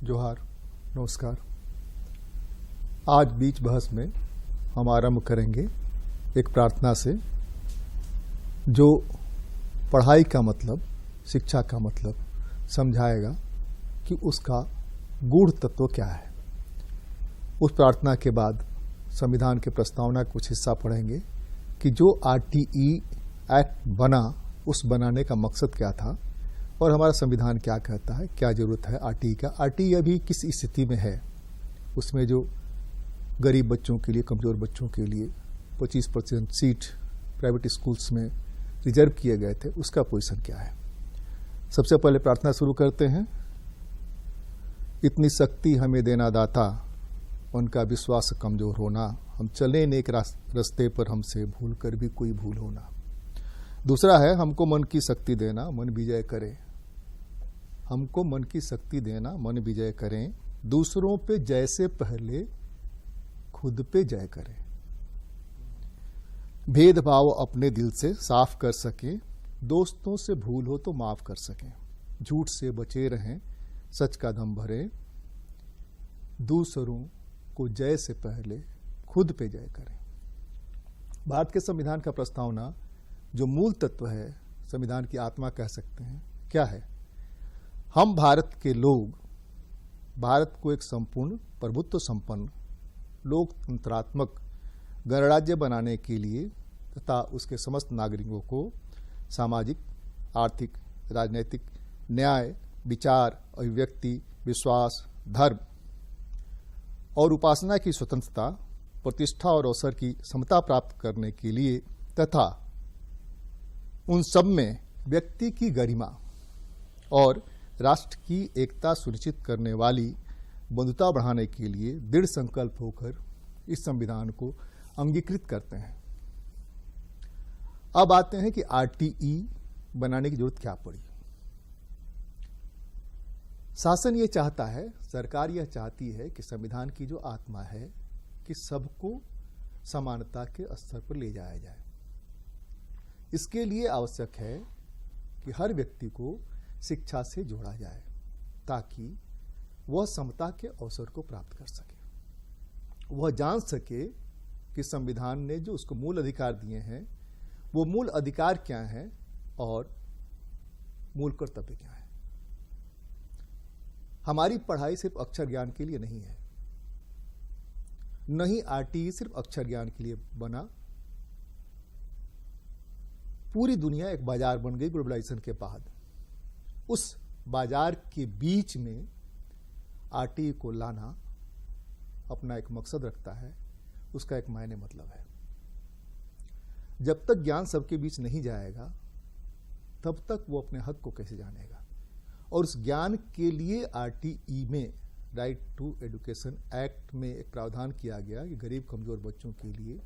जोहार, नमस्कार। आज बीच बहस में हम आरंभ करेंगे एक प्रार्थना से, जो पढ़ाई का मतलब, शिक्षा का मतलब समझाएगा कि उसका गूढ़ तत्व क्या है। उस प्रार्थना के बाद संविधान के प्रस्तावना का कुछ हिस्सा पढ़ेंगे कि जो आरटीई एक्ट बना, उस बनाने का मकसद क्या था और हमारा संविधान क्या कहता है, क्या जरूरत है आरटीई का। आरटीई अभी किस स्थिति में है, उसमें जो गरीब बच्चों के लिए, कमजोर बच्चों के लिए 25% सीट प्राइवेट स्कूल्स में रिजर्व किए गए थे, उसका पोजीशन क्या है। सबसे पहले प्रार्थना शुरू करते हैं। इतनी शक्ति हमें देना दाता, उनका विश्वास कमजोर होना, हम चले नेक रास्ते पर हमसे भूल कर भी कोई भूल होना। दूसरा है, हमको मन की शक्ति देना, मन विजय करे। हमको मन की शक्ति देना, मन विजय करें। दूसरों पे जैसे पहले खुद पे जय करें। भेदभाव अपने दिल से साफ कर सकें। दोस्तों से भूल हो तो माफ कर सकें। झूठ से बचे रहें, सच का दम भरें। दूसरों को जय से पहले खुद पे जय करें। भारत के संविधान का प्रस्तावना जो मूल तत्व है, संविधान की आत्मा कह सकते हैं, क्या है। हम भारत के लोग भारत को एक संपूर्ण प्रभुत्व संपन्न लोकतंत्रात्मक गणराज्य बनाने के लिए तथा उसके समस्त नागरिकों को सामाजिक, आर्थिक, राजनैतिक, न्याय, विचार, अभिव्यक्ति, विश्वास, धर्म और उपासना की स्वतंत्रता, प्रतिष्ठा और अवसर की समता प्राप्त करने के लिए तथा उन सब में व्यक्ति की गरिमा और राष्ट्र की एकता सुनिश्चित करने वाली बंधुता बढ़ाने के लिए दृढ़ संकल्प होकर इस संविधान को अंगीकृत करते हैं। अब आते हैं कि आरटीई बनाने की जरूरत क्या पड़ी। शासन ये चाहता है, सरकार यह चाहती है कि संविधान की जो आत्मा है कि सबको समानता के स्तर पर ले जाया जाए। इसके लिए आवश्यक है कि हर व्यक्ति को शिक्षा से जोड़ा जाए ताकि वह समता के अवसर को प्राप्त कर सके। वह जान सके कि संविधान ने जो उसको मूल अधिकार दिए हैं, वो मूल अधिकार क्या हैं और मूल कर्तव्य क्या है। हमारी पढ़ाई सिर्फ अक्षर ज्ञान के लिए नहीं है, न ही आरटीई सिर्फ अक्षर ज्ञान के लिए बना। पूरी दुनिया एक बाजार बन गई ग्लोबलाइजेशन के बाद। उस बाजार के बीच में आरटीई को लाना अपना एक मकसद रखता है, उसका एक मायने मतलब है। जब तक ज्ञान सबके बीच नहीं जाएगा, तब तक वो अपने हक को कैसे जानेगा। और उस ज्ञान के लिए आरटीई में, राइट टू एजुकेशन एक्ट में एक प्रावधान किया गया कि गरीब कमजोर बच्चों के लिए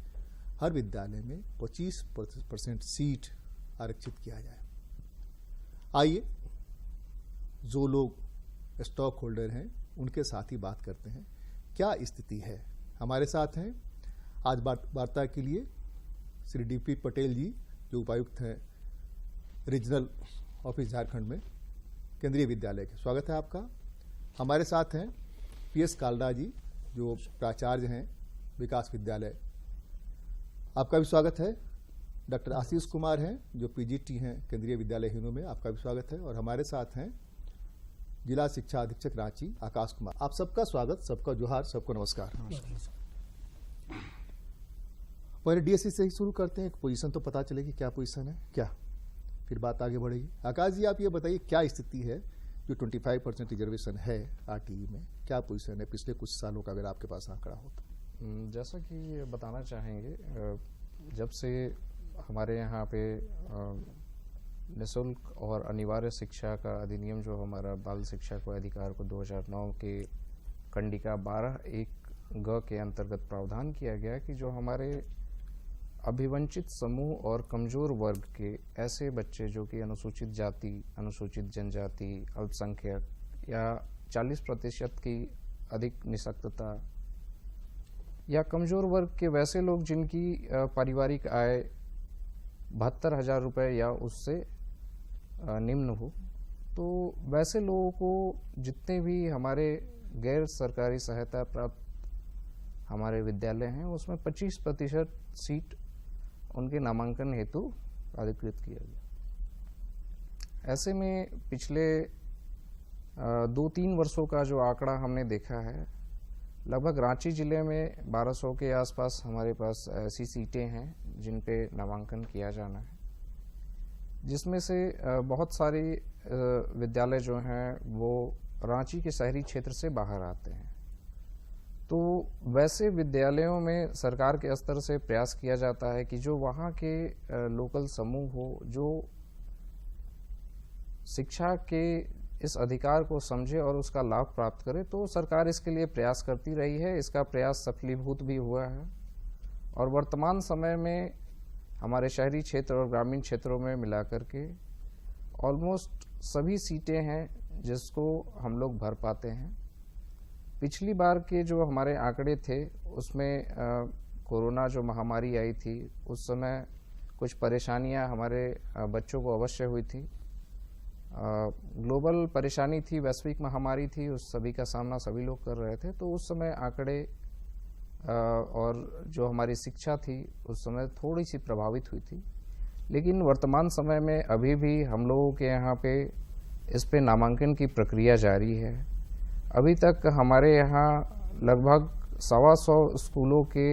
हर विद्यालय में 25% सीट आरक्षित किया जाए। आइए, जो लोग स्टॉक होल्डर हैं उनके साथ ही बात करते हैं, क्या स्थिति है। हमारे साथ हैं आज वार्ता के लिए श्री डीपी पटेल जी, जो उपायुक्त हैं रीजनल ऑफिस झारखंड में, केंद्रीय विद्यालय के। स्वागत है आपका। हमारे साथ हैं पीएस कालरा जी, जो प्राचार्य हैं विकास विद्यालय, आपका भी स्वागत है। डॉक्टर आशीष कुमार हैं, जो पीजीटी हैं केंद्रीय विद्यालय हिनों में, आपका भी स्वागत है। और हमारे साथ हैं जिला शिक्षा अधीक्षक रांची आकाश कुमार। आप सबका स्वागत, सबका जोहार, सबको नमस्कार। पहले डीएससी से ही शुरू करते हैं। एक पोजीशन तो पता चलेगी, क्या पोजीशन है, क्या फिर बात आगे बढ़ेगी। आकाश जी, आप ये बताइए क्या स्थिति है जो 25% रिजर्वेशन है आरटीई में, क्या पोजीशन है पिछले कुछ सालों का, अगर आपके पास आंकड़ा हो तो। जैसा कि बताना चाहेंगे, जब से हमारे यहाँ पे निःशुल्क और अनिवार्य शिक्षा का अधिनियम, जो हमारा बाल शिक्षा को अधिकार को 2009 के कंडिका 12(1) के अंतर्गत प्रावधान किया गया कि जो हमारे अभिवंचित समूह और कमजोर वर्ग के ऐसे बच्चे जो कि अनुसूचित जाति, अनुसूचित जनजाति, अल्पसंख्यक या 40% की अधिक निःशक्तता या कमजोर वर्ग के वैसे लोग जिनकी पारिवारिक आय 72,000 रुपये या उससे निम्न हो, तो वैसे लोगों को जितने भी हमारे गैर सरकारी सहायता प्राप्त हमारे विद्यालय हैं उसमें 25% सीट उनके नामांकन हेतु अधिकृत किया गया। ऐसे में पिछले 2-3 वर्षों का जो आंकड़ा हमने देखा है, लगभग रांची जिले में 1200 के आसपास हमारे पास ऐसी सीटें हैं जिन पे नामांकन किया जाना है, जिसमें से बहुत सारे विद्यालय जो हैं वो रांची के शहरी क्षेत्र से बाहर आते हैं। तो वैसे विद्यालयों में सरकार के स्तर से प्रयास किया जाता है कि जो वहाँ के लोकल समूह हो, जो शिक्षा के इस अधिकार को समझे और उसका लाभ प्राप्त करे, तो सरकार इसके लिए प्रयास करती रही है। इसका प्रयास सफलीभूत भी हुआ है और वर्तमान समय में हमारे शहरी क्षेत्र और ग्रामीण क्षेत्रों में मिलाकर के ऑलमोस्ट सभी सीटें हैं जिसको हम लोग भर पाते हैं। पिछली बार के जो हमारे आंकड़े थे उसमें कोरोना जो महामारी आई थी उस समय कुछ परेशानियां हमारे बच्चों को अवश्य हुई थी। ग्लोबल परेशानी थी, वैश्विक महामारी थी, उस सभी का सामना सभी लोग कर रहे थे। तो उस समय आंकड़े और जो हमारी शिक्षा थी उस समय थोड़ी सी प्रभावित हुई थी, लेकिन वर्तमान समय में अभी भी हम लोगों के यहाँ पे इस पे नामांकन की प्रक्रिया जारी है। अभी तक हमारे यहाँ लगभग 125 स्कूलों के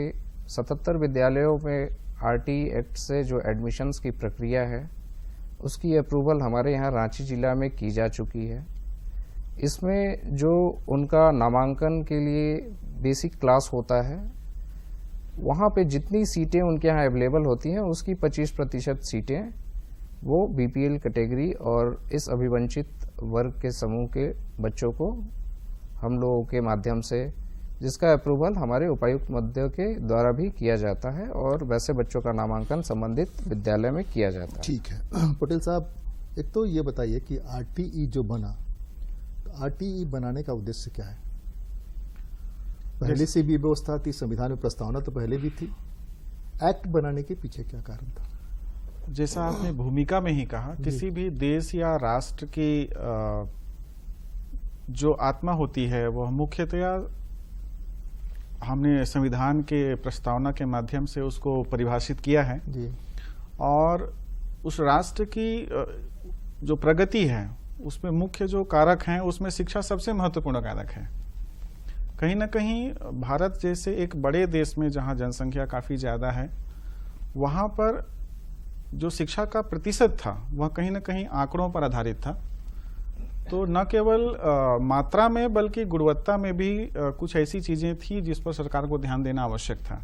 77 विद्यालयों में आरटी एक्ट से जो एडमिशन्स की प्रक्रिया है उसकी अप्रूवल हमारे यहाँ रांची जिला में की जा चुकी है। इसमें जो उनका नामांकन के लिए बेसिक क्लास होता है, वहाँ पे जितनी सीटें उनके यहाँ अवेलेबल होती हैं उसकी 25% सीटें वो बीपीएल कैटेगरी और इस अभिवंचित वर्ग के समूह के बच्चों को हम लोगों के माध्यम से, जिसका अप्रूवल हमारे उपायुक्त मध्य के द्वारा भी किया जाता है और वैसे बच्चों का नामांकन संबंधित विद्यालय में किया जाता है। ठीक है पटेल साहब, एक तो ये बताइए कि आरटीई जो बना, तो आरटीई बनाने का उद्देश्य क्या है? पहले से भी व्यवस्था थी, संविधान में प्रस्तावना तो पहले भी थी, एक्ट बनाने के पीछे क्या कारण था? जैसा आपने भूमिका में ही कहा, किसी भी देश या राष्ट्र की जो आत्मा होती है वह मुख्यतया हमने संविधान के प्रस्तावना के माध्यम से उसको परिभाषित किया है जी। और उस राष्ट्र की जो प्रगति है उसमें मुख्य जो कारक हैं उसमें शिक्षा सबसे महत्वपूर्ण कारक है। कहीं ना कहीं भारत जैसे एक बड़े देश में जहां जनसंख्या काफी ज्यादा है, वहां पर जो शिक्षा का प्रतिशत था वह कहीं ना कहीं आंकड़ों पर आधारित था। तो न केवल मात्रा में बल्कि गुणवत्ता में भी कुछ ऐसी चीजें थी जिस पर सरकार को ध्यान देना आवश्यक था।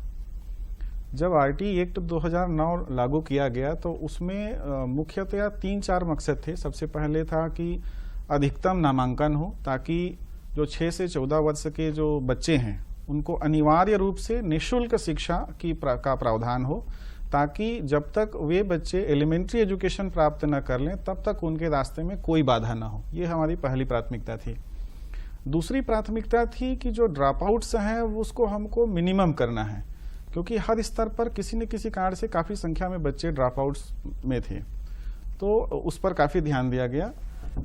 जब आरटी एक्ट 2009 लागू किया गया तो उसमें मुख्यतया 3-4 मकसद थे। सबसे पहले था कि अधिकतम नामांकन हो, ताकि जो 6 से 14 वर्ष के जो बच्चे हैं उनको अनिवार्य रूप से निःशुल्क शिक्षा का प्रावधान हो, ताकि जब तक वे बच्चे एलिमेंट्री एजुकेशन प्राप्त न कर लें तब तक उनके रास्ते में कोई बाधा न हो। ये हमारी पहली प्राथमिकता थी। दूसरी प्राथमिकता थी कि जो ड्रॉप आउट्स हैं उसको हमको मिनिमम करना है, क्योंकि हर स्तर पर किसी न किसी कारण से काफ़ी संख्या में बच्चे ड्रॉप आउट्स में थे, तो उस पर काफ़ी ध्यान दिया गया।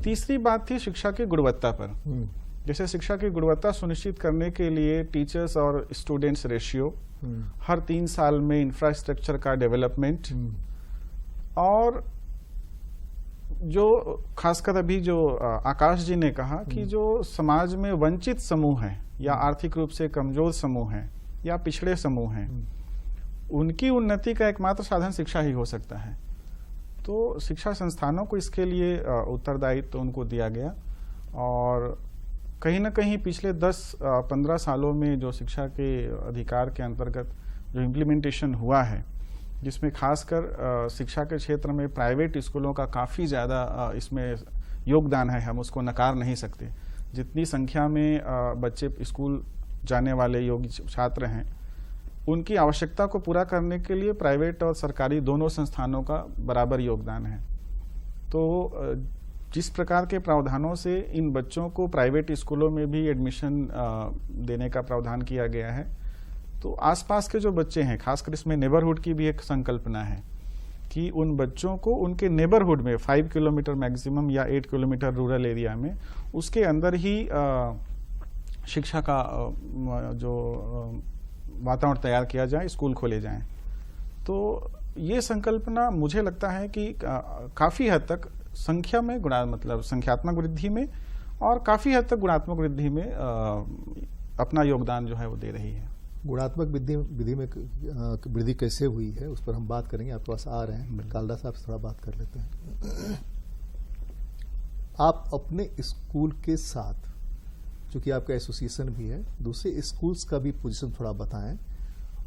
तीसरी बात थी शिक्षा की गुणवत्ता पर। जैसे शिक्षा की गुणवत्ता सुनिश्चित करने के लिए टीचर्स और स्टूडेंट्स रेशियो, हर 3 साल में इंफ्रास्ट्रक्चर का डेवलपमेंट, और जो खासकर अभी जो आकाश जी ने कहा कि जो समाज में वंचित समूह हैं या आर्थिक रूप से कमजोर समूह हैं या पिछड़े समूह हैं, उनकी उन्नति का एकमात्र साधन शिक्षा ही हो सकता है। तो शिक्षा संस्थानों को इसके लिए उत्तरदायित्व उनको दिया गया और कहीं ना कहीं पिछले 10-15 सालों में जो शिक्षा के अधिकार के अंतर्गत जो इम्प्लीमेंटेशन हुआ है, जिसमें खासकर शिक्षा के क्षेत्र में प्राइवेट स्कूलों का काफ़ी ज़्यादा इसमें योगदान है, हम उसको नकार नहीं सकते। जितनी संख्या में बच्चे स्कूल जाने वाले योग्य छात्र हैं, उनकी आवश्यकता को पूरा करने के लिए प्राइवेट और सरकारी दोनों संस्थानों का बराबर योगदान है। तो जिस प्रकार के प्रावधानों से इन बच्चों को प्राइवेट स्कूलों में भी एडमिशन देने का प्रावधान किया गया है, तो आसपास के जो बच्चे हैं, खासकर इसमें नेबरहुड की भी एक संकल्पना है कि उन बच्चों को उनके नेबरहुड में 5 किलोमीटर मैक्सिमम या 8 किलोमीटर रूरल एरिया में उसके अंदर ही शिक्षा का जो वातावरण तैयार किया जाए, स्कूल खोले जाएं। तो ये संकल्पना मुझे लगता है कि काफ़ी हद तक संख्या में मतलब संख्यात्मक वृद्धि में और काफ़ी हद तक गुणात्मक वृद्धि में अपना योगदान जो है वो दे रही है। गुणात्मक विधि में वृद्धि कैसे हुई है उस पर हम बात करेंगे। आपके पास आ रहे हैं, कालदास साहब से थोड़ा बात कर लेते हैं। आप अपने स्कूल के साथ, चूंकि आपका एसोसिएशन भी है, दूसरे स्कूल्स का भी पोजीशन थोड़ा बताएं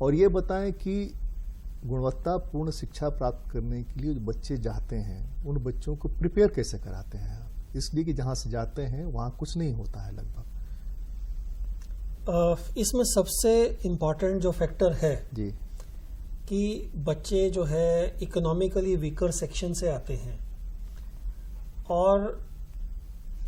और ये बताएं कि गुणवत्तापूर्ण शिक्षा प्राप्त करने के लिए जो बच्चे जाते हैं उन बच्चों को प्रिपेयर कैसे कराते हैं आप, इसलिए कि जहां से जाते हैं वहां कुछ नहीं होता है लगभग। इसमें सबसे इम्पॉर्टेंट जो फैक्टर है जी कि बच्चे जो है इकोनॉमिकली वीकर सेक्शन से आते हैं और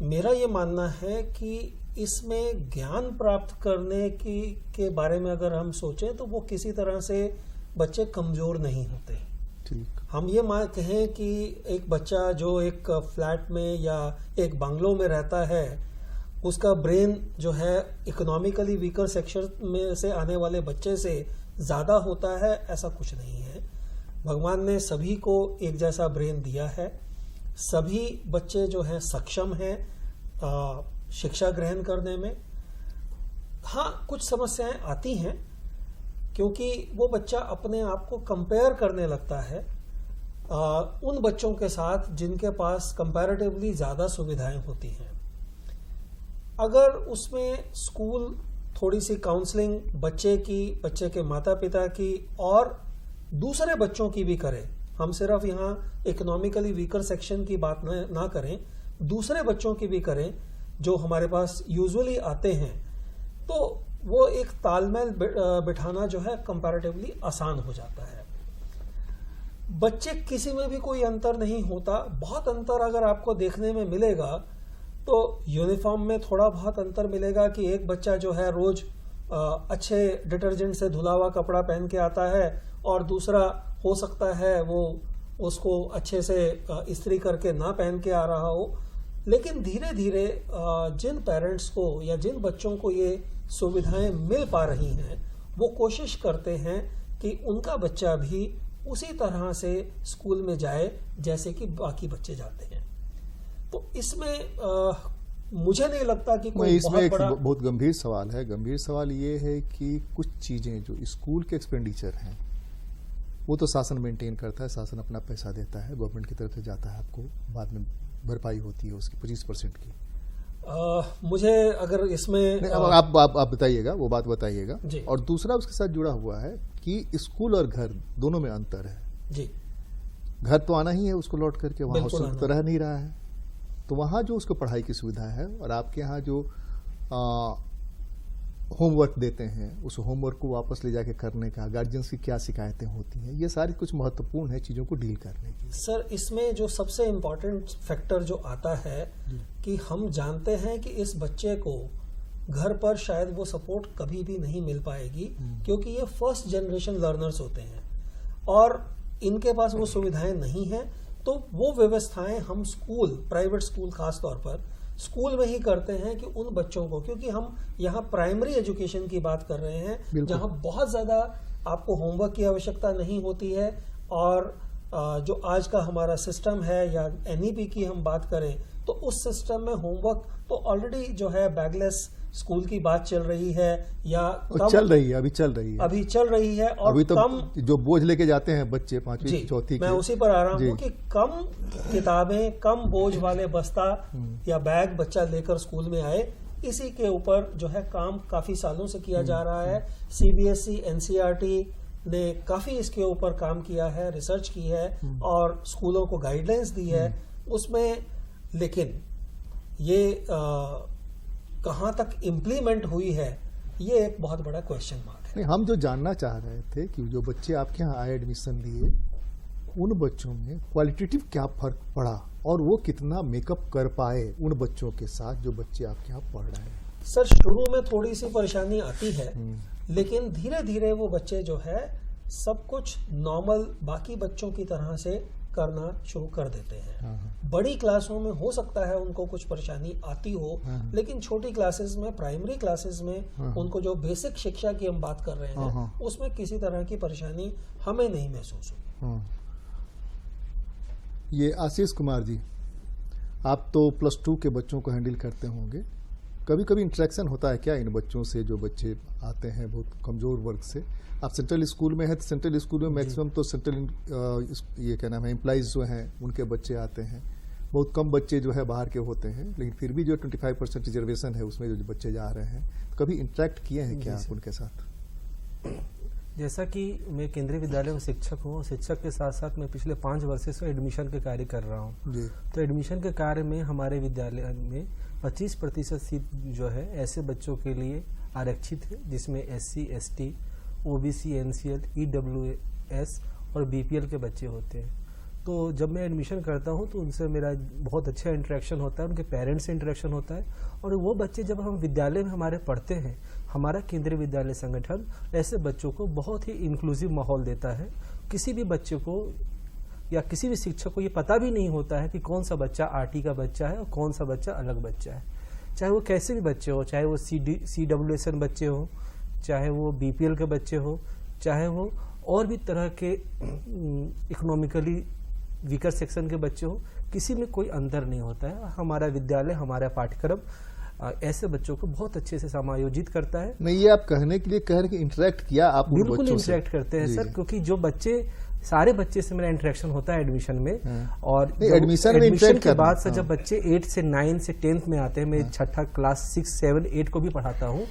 मेरा ये मानना है कि इसमें ज्ञान प्राप्त करने के बारे में अगर हम सोचें तो वो किसी तरह से बच्चे कमजोर नहीं होते। ठीक, हम ये कहें कि एक बच्चा जो एक फ्लैट में या एक बंगलो में रहता है उसका ब्रेन जो है इकोनॉमिकली वीकर सेक्शन में से आने वाले बच्चे से ज्यादा होता है, ऐसा कुछ नहीं है। भगवान ने सभी को एक जैसा ब्रेन दिया है, सभी बच्चे जो हैं सक्षम हैं शिक्षा ग्रहण करने में। हाँ, कुछ समस्याएं आती हैं क्योंकि वो बच्चा अपने आप को कंपेयर करने लगता है उन बच्चों के साथ जिनके पास कंपैरेटिवली ज्यादा सुविधाएं होती हैं। अगर उसमें स्कूल थोड़ी सी काउंसलिंग बच्चे के माता पिता की और दूसरे बच्चों की भी करे, हम सिर्फ यहाँ इकोनॉमिकली वीकर सेक्शन की बात ना करें, दूसरे बच्चों की भी करें जो हमारे पास यूजुअली आते हैं, तो वो एक तालमेल बिठाना जो है कंपैरेटिवली आसान हो जाता है। बच्चे किसी में भी कोई अंतर नहीं होता। बहुत अंतर अगर आपको देखने में मिलेगा तो यूनिफॉर्म में थोड़ा बहुत अंतर मिलेगा कि एक बच्चा जो है रोज अच्छे डिटर्जेंट से धुला हुआ कपड़ा पहन के आता है और दूसरा हो सकता है वो उसको अच्छे से इस्त्री करके ना पहन के आ रहा हो। लेकिन धीरे धीरे जिन पेरेंट्स को या जिन बच्चों को ये सुविधाएं मिल पा रही हैं वो कोशिश करते हैं कि उनका बच्चा भी उसी तरह से स्कूल में जाए जैसे कि बाकी बच्चे जाते हैं। तो इसमें मुझे नहीं लगता कि कोई इसमें बहुत एक बड़ा बहुत गंभीर सवाल है। गंभीर सवाल ये है कि कुछ चीजें जो स्कूल के एक्सपेंडिचर हैं वो तो शासन मेंटेन करता है, शासन अपना पैसा देता है, गवर्नमेंट की तरफ से जाता है, आपको बाद में भरपाई होती है उसकी 25% की। मुझे अगर इसमें आप बताइएगा, वो बात बताइएगा। जी। और दूसरा उसके साथ जुड़ा हुआ है कि स्कूल और घर दोनों में अंतर है। जी, घर तो आना ही है उसको लौट करके, वहां बिल्कुल हॉस्टल तो रह नहीं रहा है, तो वहां जो उसको पढ़ाई की सुविधा है और आपके यहाँ जो होमवर्क देते हैं उस होमवर्क को वापस ले जाके करने का, गार्जियंस की क्या शिकायतें होती हैं, ये सारी कुछ महत्वपूर्ण है चीजों को डील करने की। सर इसमें जो सबसे इम्पोर्टेंट फैक्टर जो आता है कि हम जानते हैं कि इस बच्चे को घर पर शायद वो सपोर्ट कभी भी नहीं मिल पाएगी क्योंकि ये फर्स्ट जनरेशन लर्नर्स होते हैं और इनके पास वो सुविधाएं नहीं हैं। तो वो व्यवस्थाएं हम स्कूल, प्राइवेट स्कूल खास तौर पर स्कूल में ही करते हैं कि उन बच्चों को, क्योंकि हम यहाँ प्राइमरी एजुकेशन की बात कर रहे हैं जहाँ बहुत ज्यादा आपको होमवर्क की आवश्यकता नहीं होती है और जो आज का हमारा सिस्टम है या एनईपी की हम बात करें तो उस सिस्टम में होमवर्क तो ऑलरेडी जो है बैगलेस स्कूल की बात चल रही है या चल रही है, अभी चल रही है और अभी तो कम जो बोझ लेके जाते हैं बच्चे 5वीं 4थी मैं उसी पर आ रहा हूँ कि कम किताबें, कम बोझ वाले बस्ता या बैग बच्चा लेकर स्कूल में आए, इसी के ऊपर जो है काम काफी सालों से किया जा रहा है। सीबीएसई, एनसीईआरटी ने काफी इसके ऊपर काम किया है, रिसर्च की है और स्कूलों को गाइडलाइंस दी है उसमें। लेकिन ये कहाँ तक इम्प्लीमेंट हुई है ये एक बहुत बड़ा क्वेश्चन मार्क है। नहीं, हम जो जानना चाह रहे थे कि जो बच्चे आपके यहाँ आए एडमिशन लिए उन बच्चों में क्वालिटेटिव क्या फर्क पड़ा और वो कितना मेकअप कर पाए उन बच्चों के साथ जो बच्चे आपके यहाँ पढ़ रहे हैं। सर शुरू में थोड़ी सी परेशानी आती है लेकिन धीरे धीरे वो बच्चे जो है सब कुछ नॉर्मल बाकी बच्चों की तरह से करना शुरू कर देते हैं। बड़ी क्लासों में हो सकता है उनको कुछ परेशानी आती हो, लेकिन छोटी क्लासेस में, प्राइमरी क्लासेस में उनको जो बेसिक शिक्षा की हम बात कर रहे हैं उसमें किसी तरह की परेशानी हमें नहीं महसूस हुई। ये आशीष कुमार जी, आप तो +2 के बच्चों को हैंडल करते होंगे, कभी कभी इंटरेक्शन होता है क्या इन बच्चों से जो बच्चे आते हैं बहुत कमज़ोर वर्ग से? आप सेंट्रल स्कूल में हैं तो सेंट्रल स्कूल में मैक्सिमम तो सेंट्रल ये क्या नाम है एम्प्लॉइज़ जो हैं उनके बच्चे आते हैं, बहुत कम बच्चे जो है बाहर के होते हैं, लेकिन फिर भी जो 25% रिजर्वेशन है उसमें जो बच्चे जा रहे हैं, कभी इंटरेक्ट किए हैं क्या आप उनके साथ? जैसा कि मैं केंद्रीय विद्यालय में शिक्षक हूँ, शिक्षक के साथ साथ मैं पिछले 5 वर्षों से एडमिशन के कार्य कर रहा हूँ। तो एडमिशन के कार्य में हमारे विद्यालय में 25% सीट जो है ऐसे बच्चों के लिए आरक्षित है, जिसमें SC, ST, OBC, NCL, EWS और BPL के बच्चे होते हैं। तो जब मैं एडमिशन करता हूं तो उनसे मेरा बहुत अच्छा इंटरेक्शन होता है, उनके पेरेंट्स से इंटरेक्शन होता है, और वो बच्चे जब हम विद्यालय में हमारे पढ़ते हैं, हमारा केंद्रीय विद्यालय संगठन ऐसे बच्चों को बहुत ही इंक्लूसिव माहौल देता है। किसी भी बच्चे को या किसी भी शिक्षक को ये पता भी नहीं होता है कि कौन सा बच्चा RT का बच्चा है और कौन सा बच्चा अलग बच्चा है, चाहे वो कैसे भी बच्चे हो, चाहे वो CWSN बच्चे हो, चाहे वो BPL के बच्चे हो, चाहे वो और भी तरह के इकोनॉमिकली वीकर सेक्शन के बच्चे हो, किसी में कोई अंतर नहीं होता है। हमारा विद्यालय, हमारा पाठ्यक्रम ऐसे बच्चों को बहुत अच्छे से समायोजित करता है। नहीं, ये आप कहने के लिए कह रहे कि इंटरेक्ट किया आप उन बिल्कुल बच्चों से? इंटरेक्ट करते हैं सर, क्योंकि जो बच्चे, सारे बच्चे से मेरा इंटरेक्शन होता है एडमिशन में। और एडमिशन के बाद से जब बच्चे 8 से 9 से 10th में आते हैं, मैं छठा क्लास 6, 7, 8 को भी पढ़ाता हूँ,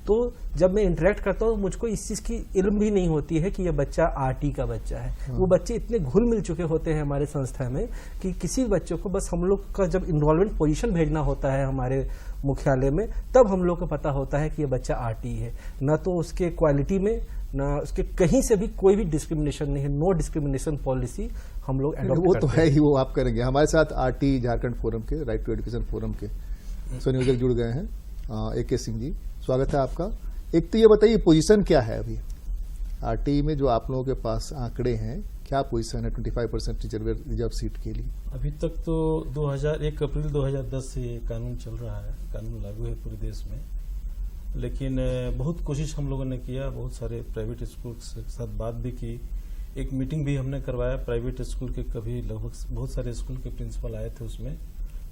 तो जब मैं इंटरेक्ट करता हूँ मुझको इस चीज की इल्म भी नहीं होती है कि ये बच्चा RT का बच्चा है। वो बच्चे इतने घुल मिल चुके होते हैं हमारे संस्था में कि किसी बच्चों को बस हम लोग का जब इनरोलमेंट पोजीशन भेजना होता है हमारे मुख्यालय में, तब हम लोग को पता होता है कि ये बच्चा RT है। न तो उसके क्वालिटी में, ना उसके कहीं से भी कोई भी डिस्क्रिमिनेशन नहीं है। नो डिस्क्रिमिनेशन पॉलिसी हम लोग एडॉप्ट वो तो है ही, वो आप करेंगे। हमारे साथ RT झारखंड फोरम के, राइट टू एजुकेशन फोरम के संयोजक जुड़ गए हैं, AK सिंह जी, स्वागत है आपका। एक तो ये बताइए पोजीशन क्या है अभी RT में, जो आप लोगों के पास आंकड़े हैं, क्या पोजीशन है 25% रिजर्व सीट के लिए? अभी तक तो 1 अप्रैल 2010 से ये कानून चल रहा है, कानून लागू है पूरे देश में, लेकिन बहुत कोशिश हम लोगों ने किया, बहुत सारे प्राइवेट स्कूल के साथ बात भी की, एक मीटिंग भी हमने करवाया प्राइवेट स्कूल के, कभी लगभग बहुत सारे स्कूल के प्रिंसिपल आए थे उसमें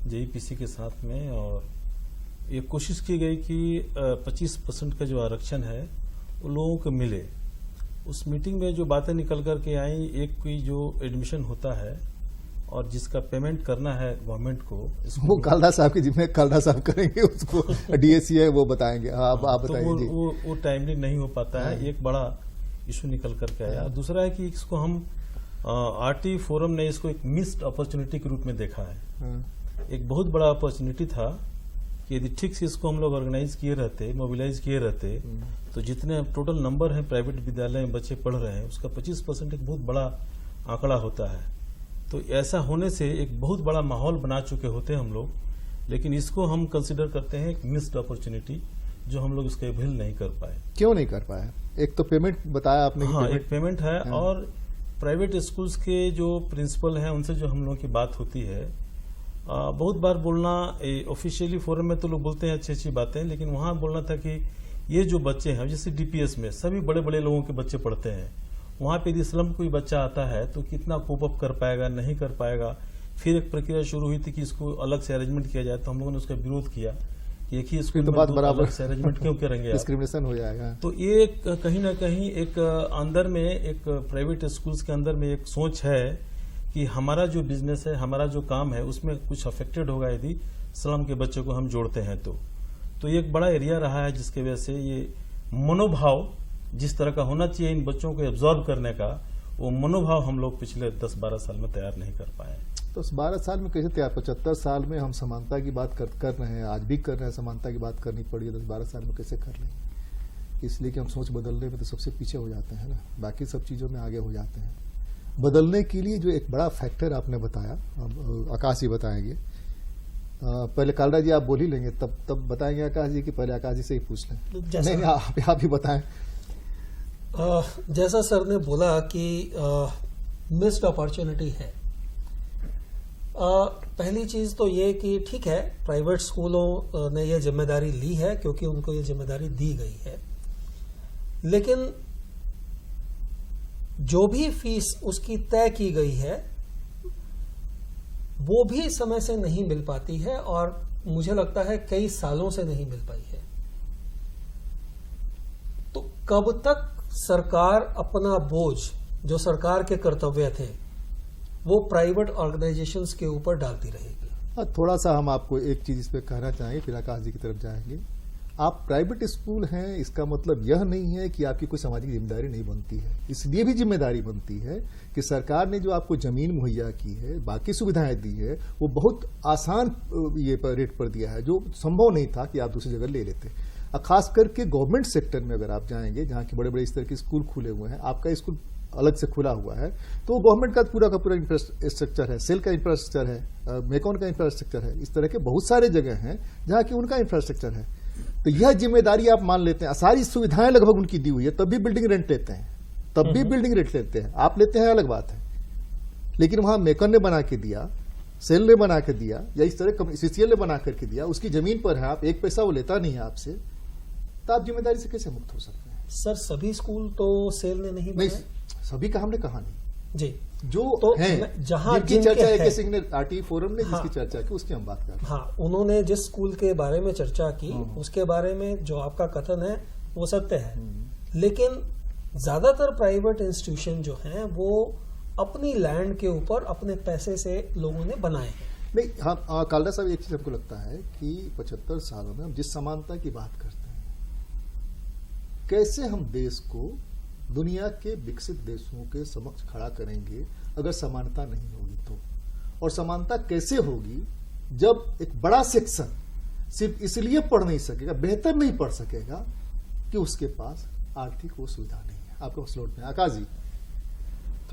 JEPC के साथ में, और ये कोशिश की गई कि 25% का जो आरक्षण है वो लोगों को मिले। उस मीटिंग में जो बातें निकल कर के आई, एक कोई जो एडमिशन होता है और जिसका पेमेंट करना है गवर्नमेंट को, वो कालदा साहब की जिम्मे कालदा साहब करेंगे, उसको DSC है वो बताएंगे। आप बताइए जी। वो टाइमली नहीं हो पाता है, एक बड़ा इशू निकल करके आया। दूसरा है कि इसको हम RT फोरम ने इसको एक मिस्ड अपॉर्चुनिटी के रूप में देखा है। एक बहुत बड़ा अपॉर्चुनिटी था कि यदि ठीक से इसको हम लोग ऑर्गेनाइज किए रहते, मोबिलाइज किए रहते, तो जितने टोटल नंबर है प्राइवेट विद्यालय में बच्चे पढ़ रहे हैं उसका 25% एक बहुत बड़ा आंकड़ा होता है। तो ऐसा होने से एक बहुत बड़ा माहौल बना चुके होते हैं हम लोग, लेकिन इसको हम कंसिडर करते हैं एक मिस्ड अपॉर्चुनिटी, जो हम लोग इसका अवेल नहीं कर पाए। क्यों नहीं कर पाए? एक तो पेमेंट बताया आपने। हाँ, एक पेमेंट है, और प्राइवेट स्कूल्स के जो प्रिंसिपल हैं उनसे जो हम लोगों की बात होती है, बहुत बार बोलना, ऑफिशियली फोरम में तो लोग बोलते हैं अच्छी अच्छी बातें, लेकिन वहां बोलना था कि ये जो बच्चे हैं, जैसे DPS में सभी बड़े बड़े लोगों के बच्चे पढ़ते हैं, वहां पे यदि स्लम कोई बच्चा आता है तो कितना कोप अप कर पाएगा, नहीं कर पाएगा। फिर एक प्रक्रिया शुरू हुई थी कि इसको अलग से अरेंजमेंट किया जाए, तो हम लोगों ने उसका विरोध किया कि एक ही स्कूल में अलग से अरेंजमेंट क्यों करेंगे, डिस्क्रिमिनेशन हो जाएगा। तो ये कहीं ना कहीं एक अंदर में, एक प्राइवेट स्कूल्स के अंदर में एक सोच है कि हमारा जो बिजनेस है, हमारा जो काम है, उसमें कुछ अफेक्टेड होगा यदि स्लम के बच्चों को हम जोड़ते हैं। तो ये एक बड़ा एरिया रहा है जिसकी वजह से ये मनोभाव जिस तरह का होना चाहिए इन बच्चों को एब्जॉर्ब करने का, वो मनोभाव हम लोग पिछले 10-12 साल में तैयार नहीं कर पाए। तो 12 साल में कैसे तैयार? 75 साल में हम समानता की बात कर रहे हैं, आज भी कर रहे हैं, समानता की बात करनी पड़ी है, 10-12 साल में कैसे कर लेंगे? इसलिए कि हम सोच बदलने में तो सबसे पीछे हो जाते हैं ना, बाकी सब चीजों में आगे हो जाते हैं। बदलने के लिए जो एक बड़ा फैक्टर आपने बताया, आकाश जी बताएंगे। पहले कालरा जी आप बोल ही लेंगे, तब बताएंगे आकाश जी, कि पहले आकाश जी से ही पूछ लें? नहीं, आप ही बताएं। जैसा सर ने बोला कि मिस्ड अपॉर्चुनिटी है। पहली चीज तो ये कि ठीक है, प्राइवेट स्कूलों ने ये जिम्मेदारी ली है क्योंकि उनको ये जिम्मेदारी दी गई है, लेकिन जो भी फीस उसकी तय की गई है वो भी समय से नहीं मिल पाती है, और मुझे लगता है कई सालों से नहीं मिल पाई है। तो कब तक सरकार अपना बोझ, जो सरकार के कर्तव्य थे, वो प्राइवेट ऑर्गेनाइजेशंस के ऊपर डालती रहेगी? थोड़ा सा हम आपको एक चीज इस पे कहना चाहेंगे, फिर आकाश जी की तरफ जाएंगे। आप प्राइवेट स्कूल हैं, इसका मतलब यह नहीं है कि आपकी कोई सामाजिक जिम्मेदारी नहीं बनती है। इसलिए भी जिम्मेदारी बनती है कि सरकार ने जो आपको जमीन मुहैया की है, बाकी सुविधाएं दी है, वो बहुत आसान ये पर रेट पर दिया है, जो संभव नहीं था कि आप दूसरी जगह ले लेते। खास करके गवर्नमेंट सेक्टर में अगर आप जाएंगे, जहां की बड़े बड़े इस तरह के स्कूल खुले हुए हैं, आपका स्कूल अलग से खुला हुआ है, तो गवर्नमेंट का पूरा इंफ्रास्ट्रक्चर है, सेल का इंफ्रास्ट्रक्चर है, मेकॉन का इंफ्रास्ट्रक्चर है, इस तरह के बहुत सारे जगह हैं जहां की उनका इंफ्रास्ट्रक्चर है। तो यह जिम्मेदारी आप मान लेते हैं, सारी सुविधाएं लगभग उनकी दी हुई है, तब भी बिल्डिंग रेंट लेते हैं, तब भी बिल्डिंग रेंट लेते हैं। आप लेते हैं अलग बात है, लेकिन वहां मेकॉन ने बना के दिया, सेल ने बना के दिया, या इस तरह सीसीएल ने बना करके दिया, उसकी जमीन पर है, आप एक पैसा वो लेता नहीं है आपसे, तो आप जिम्मेदारी से कैसे मुक्त हो सकते हैं? सर सभी स्कूल तो सेल ने नहीं बनाए। सभी का हमने कहा नहीं जी, जो तो हैं, जहां जिनकी चर्चा है सिंह ने आरटी फोरम ने जिसकी चर्चा की, उसकी हम बात कर रहे हैं। हाँ, उन्होंने जिस स्कूल के बारे में चर्चा की उसके बारे में जो आपका कथन है वो सत्य है, लेकिन ज्यादातर प्राइवेट इंस्टीट्यूशन जो हैं वो अपनी लैंड के ऊपर अपने पैसे से लोगों ने बनाए हैं। नहीं, हाँ कालरा साहब, एक चीज हमको लगता है कि 75 सालों में हम जिस समानता की बात करते हैं, कैसे हम देश को दुनिया के विकसित देशों के समक्ष खड़ा करेंगे अगर समानता नहीं होगी तो? और समानता कैसे होगी जब एक बड़ा सेक्शन सिर्फ इसलिए पढ़ नहीं सकेगा, बेहतर नहीं पढ़ सकेगा कि उसके पास आर्थिक वो सुविधा नहीं है। आपके स्लॉट में आकाश जी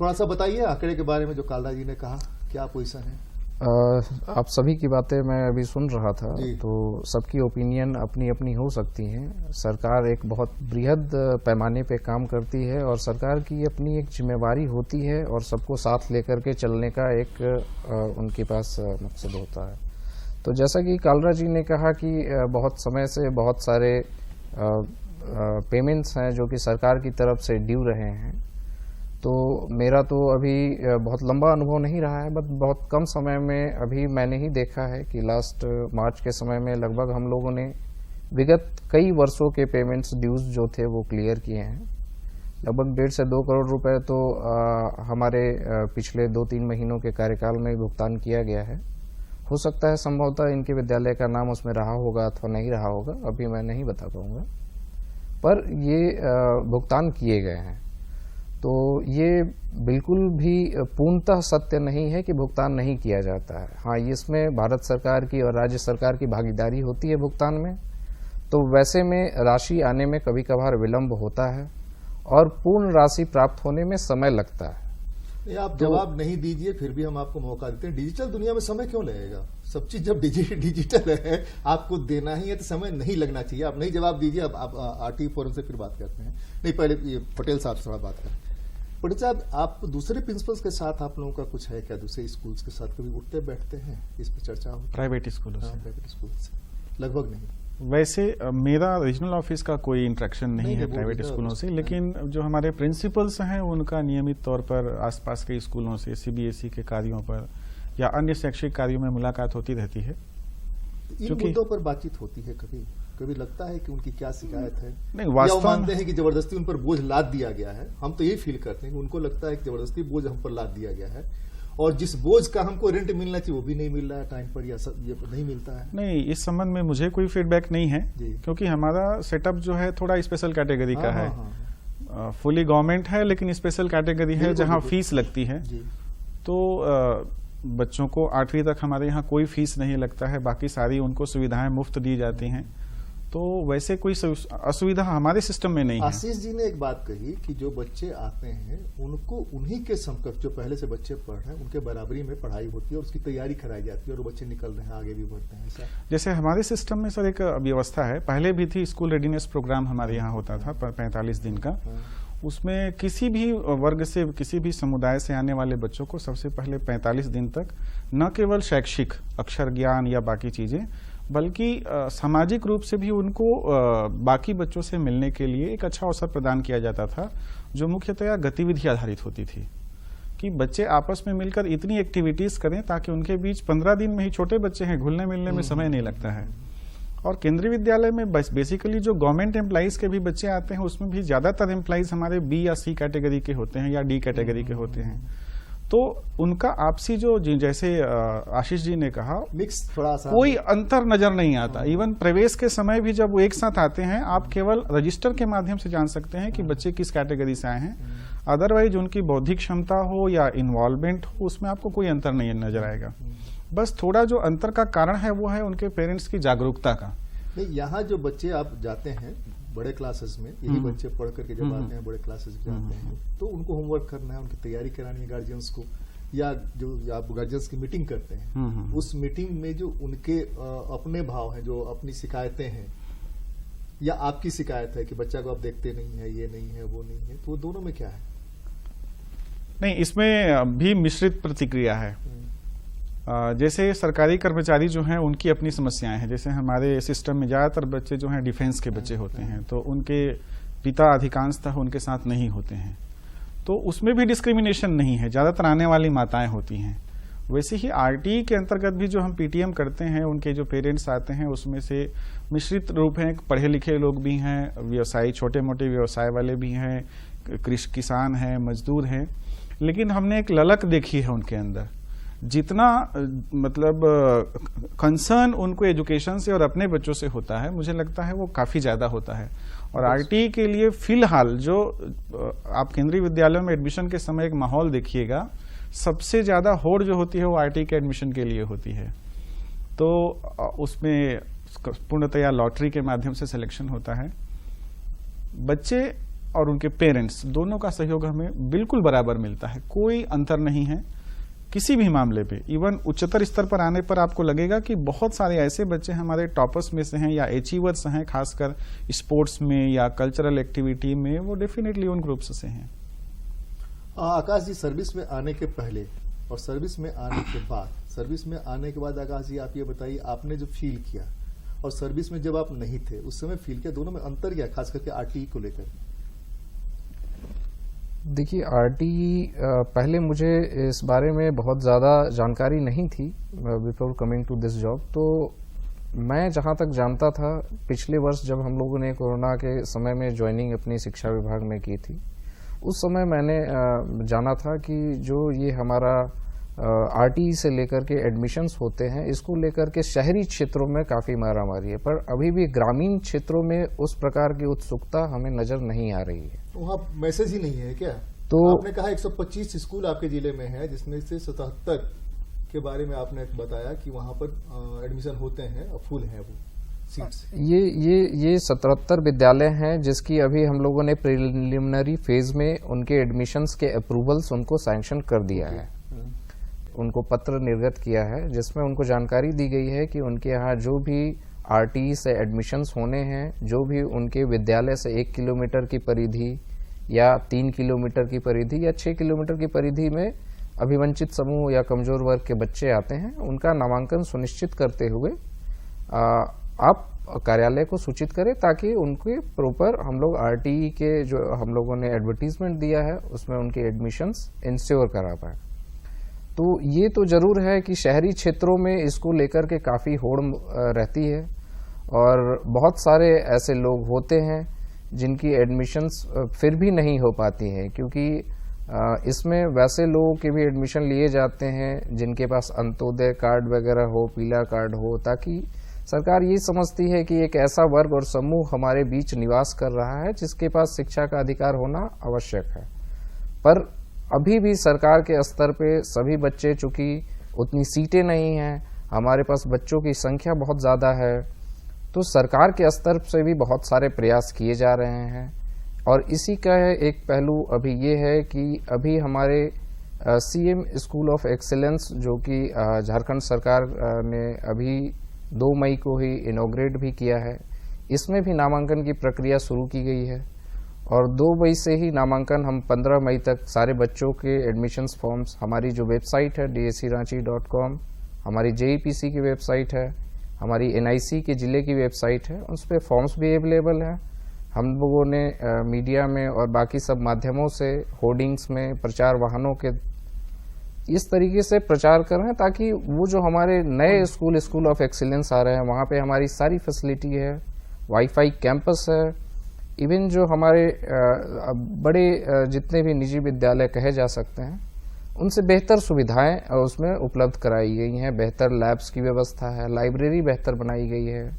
थोड़ा सा बताइए आंकड़े के बारे में जो कालरा जी ने कहा, क्या पोजीशन है? आप सभी की बातें मैं अभी सुन रहा था, तो सबकी ओपिनियन अपनी अपनी हो सकती है। सरकार एक बहुत बृहद पैमाने पे काम करती है और सरकार की अपनी एक जिम्मेवारी होती है और सबको साथ लेकर के चलने का एक उनके पास मकसद होता है। तो जैसा कि कालरा जी ने कहा कि बहुत समय से बहुत सारे पेमेंट्स हैं जो कि सरकार की तरफ से ड्यू रहे हैं। तो मेरा तो अभी बहुत लंबा अनुभव नहीं रहा है, बट बहुत कम समय में अभी मैंने ही देखा है कि लास्ट मार्च के समय में लगभग हम लोगों ने विगत कई वर्षों के पेमेंट्स ड्यूज जो थे वो क्लियर किए हैं। लगभग 1.5 से 2 करोड़ रुपए तो हमारे पिछले 2-3 महीनों के कार्यकाल में भुगतान किया गया है। हो सकता है संभवतः इनके विद्यालय का नाम उसमें रहा होगा अथवा नहीं रहा होगा, अभी मैं नहीं बता पाऊंगा, पर ये भुगतान किए गए हैं। तो ये बिल्कुल भी पूर्णतः सत्य नहीं है कि भुगतान नहीं किया जाता है। हाँ, इसमें भारत सरकार की और राज्य सरकार की भागीदारी होती है भुगतान में। तो वैसे में राशि आने में कभी कभार विलंब होता है और पूर्ण राशि प्राप्त होने में समय लगता है। आप जवाब नहीं दीजिए, फिर भी हम आपको मौका देते हैं। डिजिटल दुनिया में समय क्यों लगेगा? सब चीज जब डिजिटल है, आपको देना ही है तो समय नहीं लगना चाहिए। आप नहीं जवाब दीजिए, आप आरटी फोरम से फिर बात करते हैं। नहीं, पहले ये पटेल साहब से थोड़ा बात करें। पटेल साहब, आप दूसरे प्रिंसिपल्स के साथ आप लोगों का कुछ है क्या? दूसरे स्कूल्स के साथ कभी उठते बैठते हैं, इस पर चर्चा हो? प्राइवेट स्कूलों से? प्राइवेट स्कूल से लगभग नहीं। वैसे मेरा रीजनल ऑफिस का कोई इंटरेक्शन नहीं है प्राइवेट स्कूलों से, लेकिन जो हमारे प्रिंसिपल्स हैं उनका नियमित तौर पर आसपास के स्कूलों से सीबीएसई के कार्यों पर या अन्य शैक्षिक कार्यों में मुलाकात होती रहती है। इन मुद्दों पर बातचीत होती है? कभी कभी लगता है कि उनकी क्या शिकायत है? नहीं, वास्तव में मानते हैं कि जबरदस्ती उन पर बोझ लाद दिया गया है। हम तो यही फील करते हैं कि उनको लगता है कि जबरदस्ती बोझ हम पर लाद दिया गया है, और जिस बोझ का हमको रेंट मिलना चाहिए वो भी नहीं मिल रहा है टाइम पर, या ये नहीं मिलता है। नहीं, इस संबंध में मुझे कोई फीडबैक नहीं है, क्योंकि हमारा सेटअप जो है थोड़ा स्पेशल कैटेगरी का है। फुली गवर्नमेंट है लेकिन स्पेशल कैटेगरी है जहां फीस लगती है। तो बच्चों को 8वीं तक हमारे यहाँ कोई फीस नहीं लगता है, बाकी सारी उनको सुविधाएं मुफ्त दी जाती हैं। तो वैसे कोई असुविधा हमारे सिस्टम में नहीं है। आशीष जी ने एक बात कही कि जो बच्चे आते हैं उनको उन्हीं के समकक्ष जो पहले से बच्चे पढ़ रहे हैं उनके बराबरी में पढ़ाई होती है और उसकी तैयारी कराई जाती है और वो बच्चे निकल रहे हैं, आगे भी बढ़ते हैं। ऐसा जैसे हमारे सिस्टम में सर एक व्यवस्था है, पहले भी थी, स्कूल रेडीनेस प्रोग्राम हमारे यहाँ होता था 45 दिन का। उसमें किसी भी वर्ग से, किसी भी समुदाय से आने वाले बच्चों को सबसे पहले 45 दिन तक न केवल शैक्षिक अक्षर ज्ञान या बाकी चीज़ें, बल्कि सामाजिक रूप से भी उनको बाकी बच्चों से मिलने के लिए एक अच्छा अवसर प्रदान किया जाता था, जो मुख्यतया गतिविधि आधारित होती थी कि बच्चे आपस में मिलकर इतनी एक्टिविटीज़ करें ताकि उनके बीच 15 दिन में ही, छोटे बच्चे हैं, घुलने मिलने में समय नहीं लगता है। और केंद्रीय विद्यालय में बेसिकली जो गवर्नमेंट एम्प्लॉइज के भी बच्चे आते हैं, उसमें भी ज़्यादातर एम्प्लॉइज हमारे बी या सी कैटेगरी के होते हैं या डी कैटेगरी के होते हैं। तो उनका आपसी जो जैसे आशीष जी ने कहा, मिक्स थोड़ा सा कोई अंतर नजर नहीं आता। इवन प्रवेश के समय भी जब वो एक साथ आते हैं, आप केवल रजिस्टर के माध्यम से जान सकते हैं कि बच्चे किस कैटेगरी से आए हैं। अदरवाइज उनकी बौद्धिक क्षमता हो या इन्वॉल्वमेंट हो, उसमें आपको कोई अंतर नहीं नजर आएगा। बस थोड़ा जो अंतर का कारण है वो है उनके पेरेंट्स की जागरूकता का। नहीं, यहाँ जो बच्चे आप जाते हैं बड़े क्लासेस में, यही बच्चे पढ़ करके जब आते हैं बड़े क्लासेस में जाते हैं, तो उनको होमवर्क करना है, उनकी तैयारी करानी है गार्जियंस को, या जो आप गार्जियंस की मीटिंग करते हैं, उस मीटिंग में जो उनके अपने भाव हैं, जो अपनी शिकायतें हैं, या आपकी शिकायत है कि बच्चा को आप देखते नहीं है, ये नहीं है, वो नहीं है, तो वो दोनों में क्या है? नहीं, इसमें भी मिश्रित प्रतिक्रिया है। जैसे सरकारी कर्मचारी जो हैं उनकी अपनी समस्याएं हैं। जैसे हमारे सिस्टम में ज़्यादातर बच्चे जो हैं डिफेंस के बच्चे होते हैं, तो उनके पिता अधिकांशतः उनके साथ नहीं होते हैं, तो उसमें भी डिस्क्रिमिनेशन नहीं है, ज़्यादातर आने वाली माताएं होती हैं। वैसे ही आरटीई के अंतर्गत भी जो हम पीटीएम करते हैं, उनके जो पेरेंट्स आते हैं उसमें से मिश्रित रूप हैं, पढ़े लिखे लोग भी हैं, व्यवसायी, छोटे मोटे व्यवसाय वाले भी हैं, किसान हैं, मजदूर हैं। लेकिन हमने एक ललक देखी है उनके अंदर, जितना मतलब कंसर्न उनको एजुकेशन से और अपने बच्चों से होता है, मुझे लगता है वो काफ़ी ज़्यादा होता है। और आरटीई के लिए फिलहाल जो आप केंद्रीय विद्यालयों में एडमिशन के समय एक माहौल देखिएगा, सबसे ज़्यादा होड़ जो होती है वो आरटीई के एडमिशन के लिए होती है। तो उसमें पूर्णतया लॉटरी के माध्यम से सिलेक्शन होता है। बच्चे और उनके पेरेंट्स दोनों का सहयोग हमें बिल्कुल बराबर मिलता है, कोई अंतर नहीं है किसी भी मामले पे। इवन उच्चतर स्तर पर आने पर आपको लगेगा कि बहुत सारे ऐसे बच्चे हमारे टॉपर्स में से हैं या अचीवर्स हैं, खासकर स्पोर्ट्स में या कल्चरल एक्टिविटी में, वो डेफिनेटली उन ग्रुप्स से हैं। आकाश जी, सर्विस में आने के पहले और सर्विस में आने के बाद, सर्विस में आने के बाद आकाश जी आप ये बताइए, आपने जो फील किया और सर्विस में जब आप नहीं थे उस समय फील किया, दोनों में अंतर क्या, खास करके आरटीई को लेकर? देखिए, आरटीई पहले मुझे इस बारे में बहुत ज़्यादा जानकारी नहीं थी before coming to this job. तो मैं जहाँ तक जानता था, पिछले वर्ष जब हम लोगों ने कोरोना के समय में ज्वाइनिंग अपनी शिक्षा विभाग में की थी, उस समय मैंने जाना था कि जो ये हमारा आरटीई से लेकर के एडमिशन्स होते हैं, इसको लेकर के शहरी क्षेत्रों में काफ़ी मारामारी है, पर अभी भी ग्रामीण क्षेत्रों में उस प्रकार की उत्सुकता हमें नज़र नहीं आ रही है। वहाँ मैसेज ही नहीं है क्या? तो आपने कहा 125 स्कूल आपके जिले में है, जिसमें से 77 के बारे में आपने बताया कि वहाँ पर एडमिशन होते हैं और फुल है वो सीट्स। ये 77 विद्यालय हैं जिसकी अभी हम लोगों ने प्रिलिमिनरी फेज में उनके एडमिशन्स के अप्रूवल्स उनको सैंक्शन कर दिया है, उनको पत्र निर्गत किया है, जिसमें उनको जानकारी दी गई है कि उनके यहाँ जो भी आरटीई से एडमिशन्स होने हैं, जो भी उनके विद्यालय से 1 किलोमीटर की परिधि या 3 किलोमीटर की परिधि या 6 किलोमीटर की परिधि में अभिवंचित समूह या कमजोर वर्ग के बच्चे आते हैं, उनका नामांकन सुनिश्चित करते हुए आप कार्यालय को सूचित करें, ताकि उनके प्रॉपर हम लोग आरटीई के जो हम लोगों ने एडवर्टीजमेंट दिया है उसमें उनके एडमिशन्स इंश्योर करा पाए। तो ये तो जरूर है कि शहरी क्षेत्रों में इसको लेकर के काफ़ी होड़ रहती है और बहुत सारे ऐसे लोग होते हैं जिनकी एडमिशन्स फिर भी नहीं हो पाती हैं, क्योंकि इसमें वैसे लोगों के भी एडमिशन लिए जाते हैं जिनके पास अंत्योदय कार्ड वगैरह हो, पीला कार्ड हो, ताकि सरकार ये समझती है कि एक ऐसा वर्ग और समूह हमारे बीच निवास कर रहा है जिसके पास शिक्षा का अधिकार होना आवश्यक है। पर अभी भी सरकार के स्तर पे सभी बच्चे, चूंकि उतनी सीटें नहीं हैं, हमारे पास बच्चों की संख्या बहुत ज़्यादा है, तो सरकार के स्तर से भी बहुत सारे प्रयास किए जा रहे हैं। और इसी का एक पहलू अभी ये है कि अभी हमारे सीएम स्कूल ऑफ एक्सीलेंस, जो कि झारखंड सरकार ने अभी 2 मई को ही इनॉग्रेट भी किया है, इसमें भी नामांकन की प्रक्रिया शुरू की गई है और 2 मई से ही नामांकन, हम 15 मई तक सारे बच्चों के एडमिशन्स फॉर्म्स, हमारी जो वेबसाइट है DSCranchi.com, हमारी JEPC की वेबसाइट है, हमारी NIC के ज़िले की वेबसाइट है, उस पर फॉर्म्स भी अवेलेबल हैं। हम लोगों ने मीडिया में और बाकी सब माध्यमों से, होर्डिंग्स में, प्रचार वाहनों के इस तरीके से प्रचार कर रहे हैं ताकि वो जो हमारे नए स्कूल ऑफ एक्सीलेंस आ रहे हैं वहाँ पे हमारी सारी फैसिलिटी है, वाईफाई कैंपस है, इवन जो हमारे बड़े जितने भी निजी विद्यालय कहे जा सकते हैं उनसे बेहतर सुविधाएं उसमें उपलब्ध कराई गई हैं। बेहतर लैब्स की व्यवस्था है, लाइब्रेरी बेहतर बनाई गई है,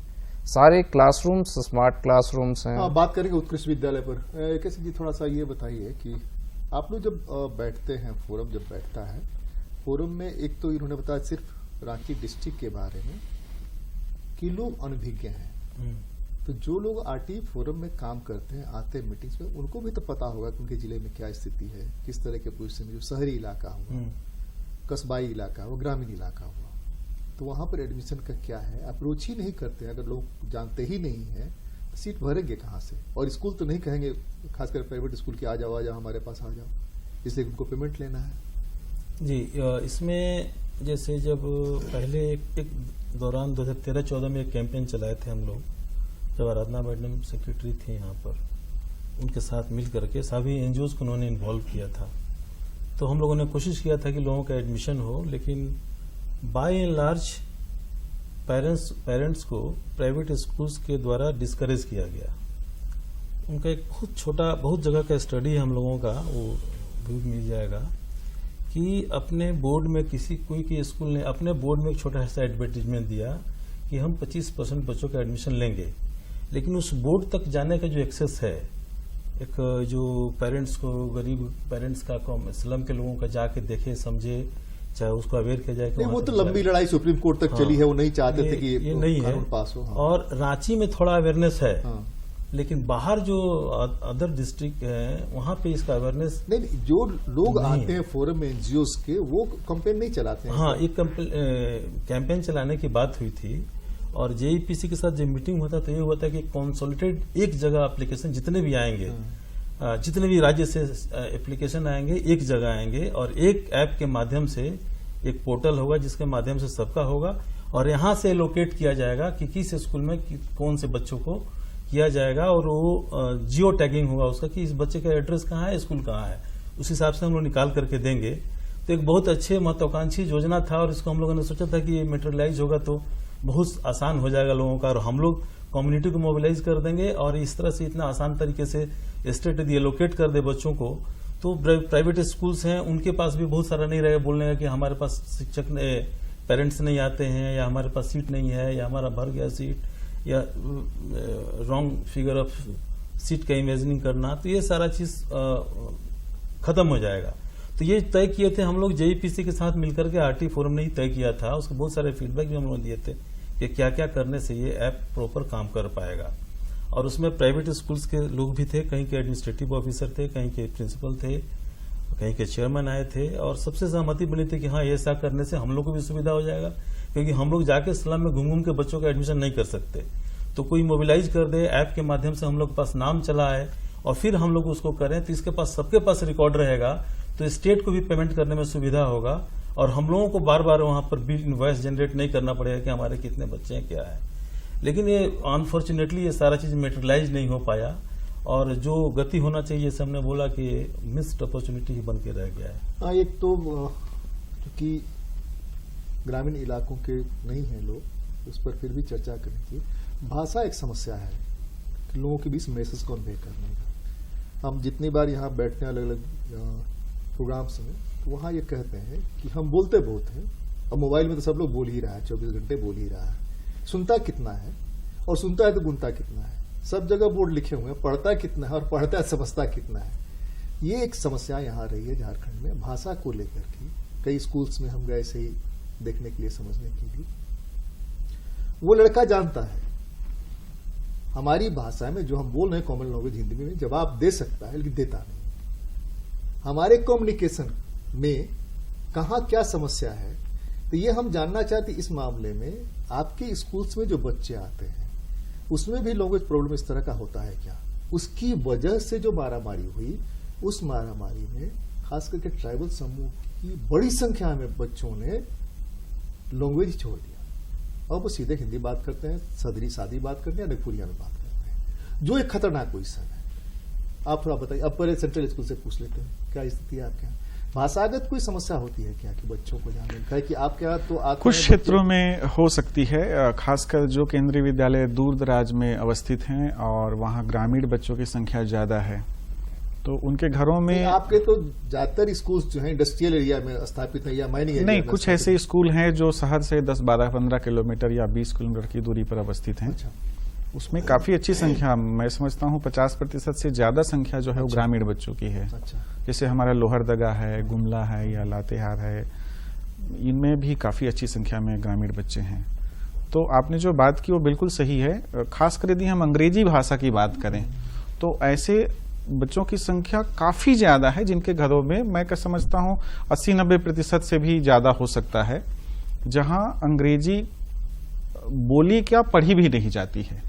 सारे क्लासरूम्स स्मार्ट क्लासरूम्स हैं। बात करेंगे उत्कृष्ट विद्यालय पर। कैसे जी, थोड़ा सा ये बताइए कि आप लोग जब बैठते हैं, फोरम जब बैठता है, फोरम में एक तो इन्होंने बताया सिर्फ रांची डिस्ट्रिक्ट के बारे में कि लोग अनभिज्ञ हैं, तो जो लोग RT फोरम में काम करते हैं, आते हैं मीटिंग्स में, उनको भी तो पता होगा कि उनके जिले में क्या स्थिति है, किस तरह के पोजीशन, जो शहरी इलाका हुआ, कस्बाई इलाका हुआ, ग्रामीण इलाका हुआ, तो वहां पर एडमिशन का क्या है, अप्रोच ही नहीं करते। अगर लोग जानते ही नहीं है तो सीट भरेंगे कहाँ से? और स्कूल तो नहीं कहेंगे, खासकर प्राइवेट स्कूल के आ जाओ हमारे पास आ जाओ, इसलिए उनको पेमेंट लेना है। जी, इसमें जैसे जब पहले एक दौरान 2013-14 में एक कैंपेन चलाए थे हम लोग, जब आराधना मैडम सेक्रेटरी थी यहाँ पर, उनके साथ मिल करके सभी NGOs को उन्होंने इन्वॉल्व किया था। तो हम लोगों ने कोशिश किया था कि लोगों का एडमिशन हो, लेकिन बाय एंड लार्ज पेरेंट्स को प्राइवेट स्कूल्स के द्वारा डिस्करेज किया गया। उनका एक बहुत जगह का स्टडी है हम लोगों का, वो भी मिल जाएगा, कि अपने बोर्ड में कोई स्कूल ने अपने बोर्ड में एक छोटा सा एडवर्टीजमेंट दिया कि हम 25% बच्चों का एडमिशन लेंगे, लेकिन उस बोर्ड तक जाने का जो एक्सेस है, एक जो पेरेंट्स को, गरीब पेरेंट्स का, स्लम के लोगों का जाके देखे समझे, चाहे उसको अवेयर किया जाए। वो तो लंबी लड़ाई सुप्रीम कोर्ट तक चली है, वो नहीं चाहते थे कि ये नहीं है पास हो। और रांची में थोड़ा अवेयरनेस है, लेकिन बाहर जो अदर डिस्ट्रिक्ट है वहां पे इसका अवेयरनेस नहीं, जो लोग आते हैं फोरम में NGOs के, वो कैंपेन नहीं चलाते हैं। हाँ, एक कैंपेन चलाने की बात हुई थी, और JEPC के साथ जब मीटिंग होता तो ये होता है कि कंसोलिडेटेड एक जगह एप्लीकेशन, जितने भी आएंगे, जितने भी राज्य से एप्लीकेशन आएंगे एक जगह आएंगे, और एक ऐप के माध्यम से एक पोर्टल होगा जिसके माध्यम से सबका होगा, और यहाँ से लोकेट किया जाएगा कि किस स्कूल में कौन से बच्चों को किया जाएगा, और वो जियो टैगिंग होगा उसका कि इस बच्चे का एड्रेस कहाँ है, स्कूल कहाँ है, उस हिसाब से हम लोग निकाल करके देंगे। तो एक बहुत अच्छे महत्वाकांक्षी योजना था, और इसको हम लोगों ने सोचा था कि ये मेटेरियलाइज होगा तो बहुत आसान हो जाएगा लोगों का, और हम लोग कम्युनिटी को मोबिलाइज कर देंगे, और इस तरह से इतना आसान तरीके से स्टेट यदि एलोकेट कर दे बच्चों को, तो प्राइवेट स्कूल्स हैं उनके पास भी बहुत सारा नहीं रहेगा बोलने का कि हमारे पास शिक्षक पेरेंट्स नहीं आते हैं, या हमारे पास सीट नहीं है, या हमारा भर गया सीट, या रॉन्ग फिगर ऑफ सीट का इमेजिनिंग करना, तो ये सारा चीज खत्म हो जाएगा। तो ये तय किए थे हम लोग JEPC के साथ मिलकर के, RT फोरम ने ही तय किया था, उसके बहुत सारे फीडबैक भी हम लोग दिए थे कि क्या क्या करने से ये ऐप प्रॉपर काम कर पाएगा। और उसमें प्राइवेट स्कूल्स के लोग भी थे, कहीं के एडमिनिस्ट्रेटिव ऑफिसर थे, कहीं के प्रिंसिपल थे, कहीं के चेयरमैन आए थे, और सबसे सहमति बनी थी कि हाँ, ये ऐसा करने से हम लोग को भी सुविधा हो जाएगा, क्योंकि हम लोग जाके स्लम में घूम घूम के बच्चों का एडमिशन नहीं कर सकते। तो कोई मोबिलाइज कर दे, ऐप के माध्यम से हम लोग के पास नाम चला है, और फिर हम लोग उसको करें, तो इसके पास सबके पास रिकॉर्ड रहेगा, तो स्टेट को भी पेमेंट करने में सुविधा होगा, और हम लोगों को बार बार वहां पर बिल इनवॉइस जनरेट नहीं करना पड़ेगा कि हमारे कितने बच्चे हैं, क्या है। लेकिन ये अनफॉर्चुनेटली ये सारा चीज मेटेरियलाइज नहीं हो पाया, और जो गति होना चाहिए, जैसे हमने बोला कि मिस्ड अपॉर्चुनिटी ही बन के रह गया है। हाँ, एक तो क्योंकि ग्रामीण इलाकों के नहीं हैं लोग, उस पर फिर भी चर्चा करनी चाहिए। भाषा एक समस्या है कि लोगों के बीच मैसेज कन्वे करने का। हम जितनी बार यहाँ बैठते हैं अलग अलग प्रोग्राम्स में, तो वहाँ ये कहते हैं कि हम बोलते बहुत हैं, और मोबाइल में तो सब लोग बोल ही रहा है, 24 घंटे बोल ही रहा है, सुनता कितना है, और सुनता है तो गुनता कितना है। सब जगह बोर्ड लिखे हुए हैं, पढ़ता कितना है और पढ़ता है समझता कितना है। ये एक समस्या यहाँ रही है झारखंड में भाषा को लेकर के। कई स्कूल्स में हम गए ऐसे ही देखने के लिए, समझने के लिए। वो लड़का जानता है हमारी भाषा में जो हम बोल रहे हैं कॉमन लैंग्वेज हिंदी में, जवाब दे सकता है, लेकिन देता नहीं। हमारे कम्युनिकेशन में कहाँ क्या समस्या है, तो ये हम जानना चाहते। इस मामले में आपके स्कूल्स में जो बच्चे आते हैं, उसमें भी लैंग्वेज प्रॉब्लम इस तरह का होता है क्या? उसकी वजह से जो मारामारी हुई, उस मारामारी में खास करके ट्राइबल समूह की बड़ी संख्या में बच्चों ने लैंग्वेज छोड़ दिया और वो सीधे हिंदी बात करते हैं, सदरी सादी बात करते हैं, अनेकपुरिया में बात करते हैं, जो एक खतरनाक पोजीशन है। आप थोड़ा बताइए, अब पहले सेंट्रल स्कूल से पूछ लेते हैं, क्या स्थिति है आपके यहाँ? भाषागत कोई समस्या होती है क्या कि बच्चों को जहाँ मिलता है कि आपके यहाँ तो कुछ क्षेत्रों में हो सकती है, खासकर जो केंद्रीय विद्यालय दूर दराज में अवस्थित हैं और वहाँ ग्रामीण बच्चों की संख्या ज्यादा है, तो उनके घरों में आपके तो ज्यादातर स्कूल जो है इंडस्ट्रियल एरिया में स्थापित है या माइनिंग एरिया नहीं, में कुछ ऐसे स्कूल हैं जो शहर से 10, 12, 15 किलोमीटर या 20 किलोमीटर की दूरी पर अवस्थित हैं। अच्छा। उसमें काफी अच्छी संख्या, मैं समझता हूँ 50% से ज्यादा संख्या जो है वो ग्रामीण बच्चों की है। अच्छा। जैसे हमारा लोहरदगा है, गुमला है या लातेहार है, इनमें भी काफी अच्छी संख्या में ग्रामीण बच्चे हैं। तो आपने जो बात की वो बिल्कुल सही है। खासकर यदि हम अंग्रेजी भाषा की बात करें तो ऐसे बच्चों की संख्या काफी ज्यादा है जिनके घरों में मैं क्या समझता हूँ 80-90% से भी ज्यादा हो सकता है, जहां अंग्रेजी बोली क्या पढ़ी भी नहीं जाती है,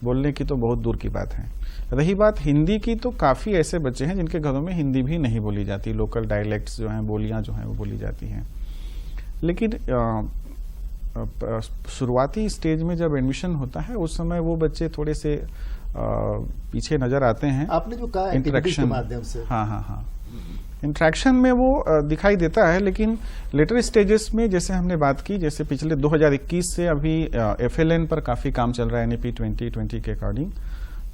बोलने की तो बहुत दूर की बात है। रही बात हिंदी की, तो काफी ऐसे बच्चे हैं जिनके घरों में हिंदी भी नहीं बोली जाती, लोकल डायलेक्ट्स जो हैं, बोलियां जो हैं वो बोली जाती हैं। लेकिन शुरुआती स्टेज में जब एडमिशन होता है उस समय वो बच्चे थोड़े से पीछे नजर आते हैं। आपने जो कहा इंटरेक्शन के माध्यम से, हाँ, इंट्रैक्शन में वो दिखाई देता है, लेकिन लेटर स्टेजेस में जैसे हमने बात की, जैसे पिछले 2021 से अभी FLN पर काफी काम चल रहा है NEP 2020 के अकॉर्डिंग।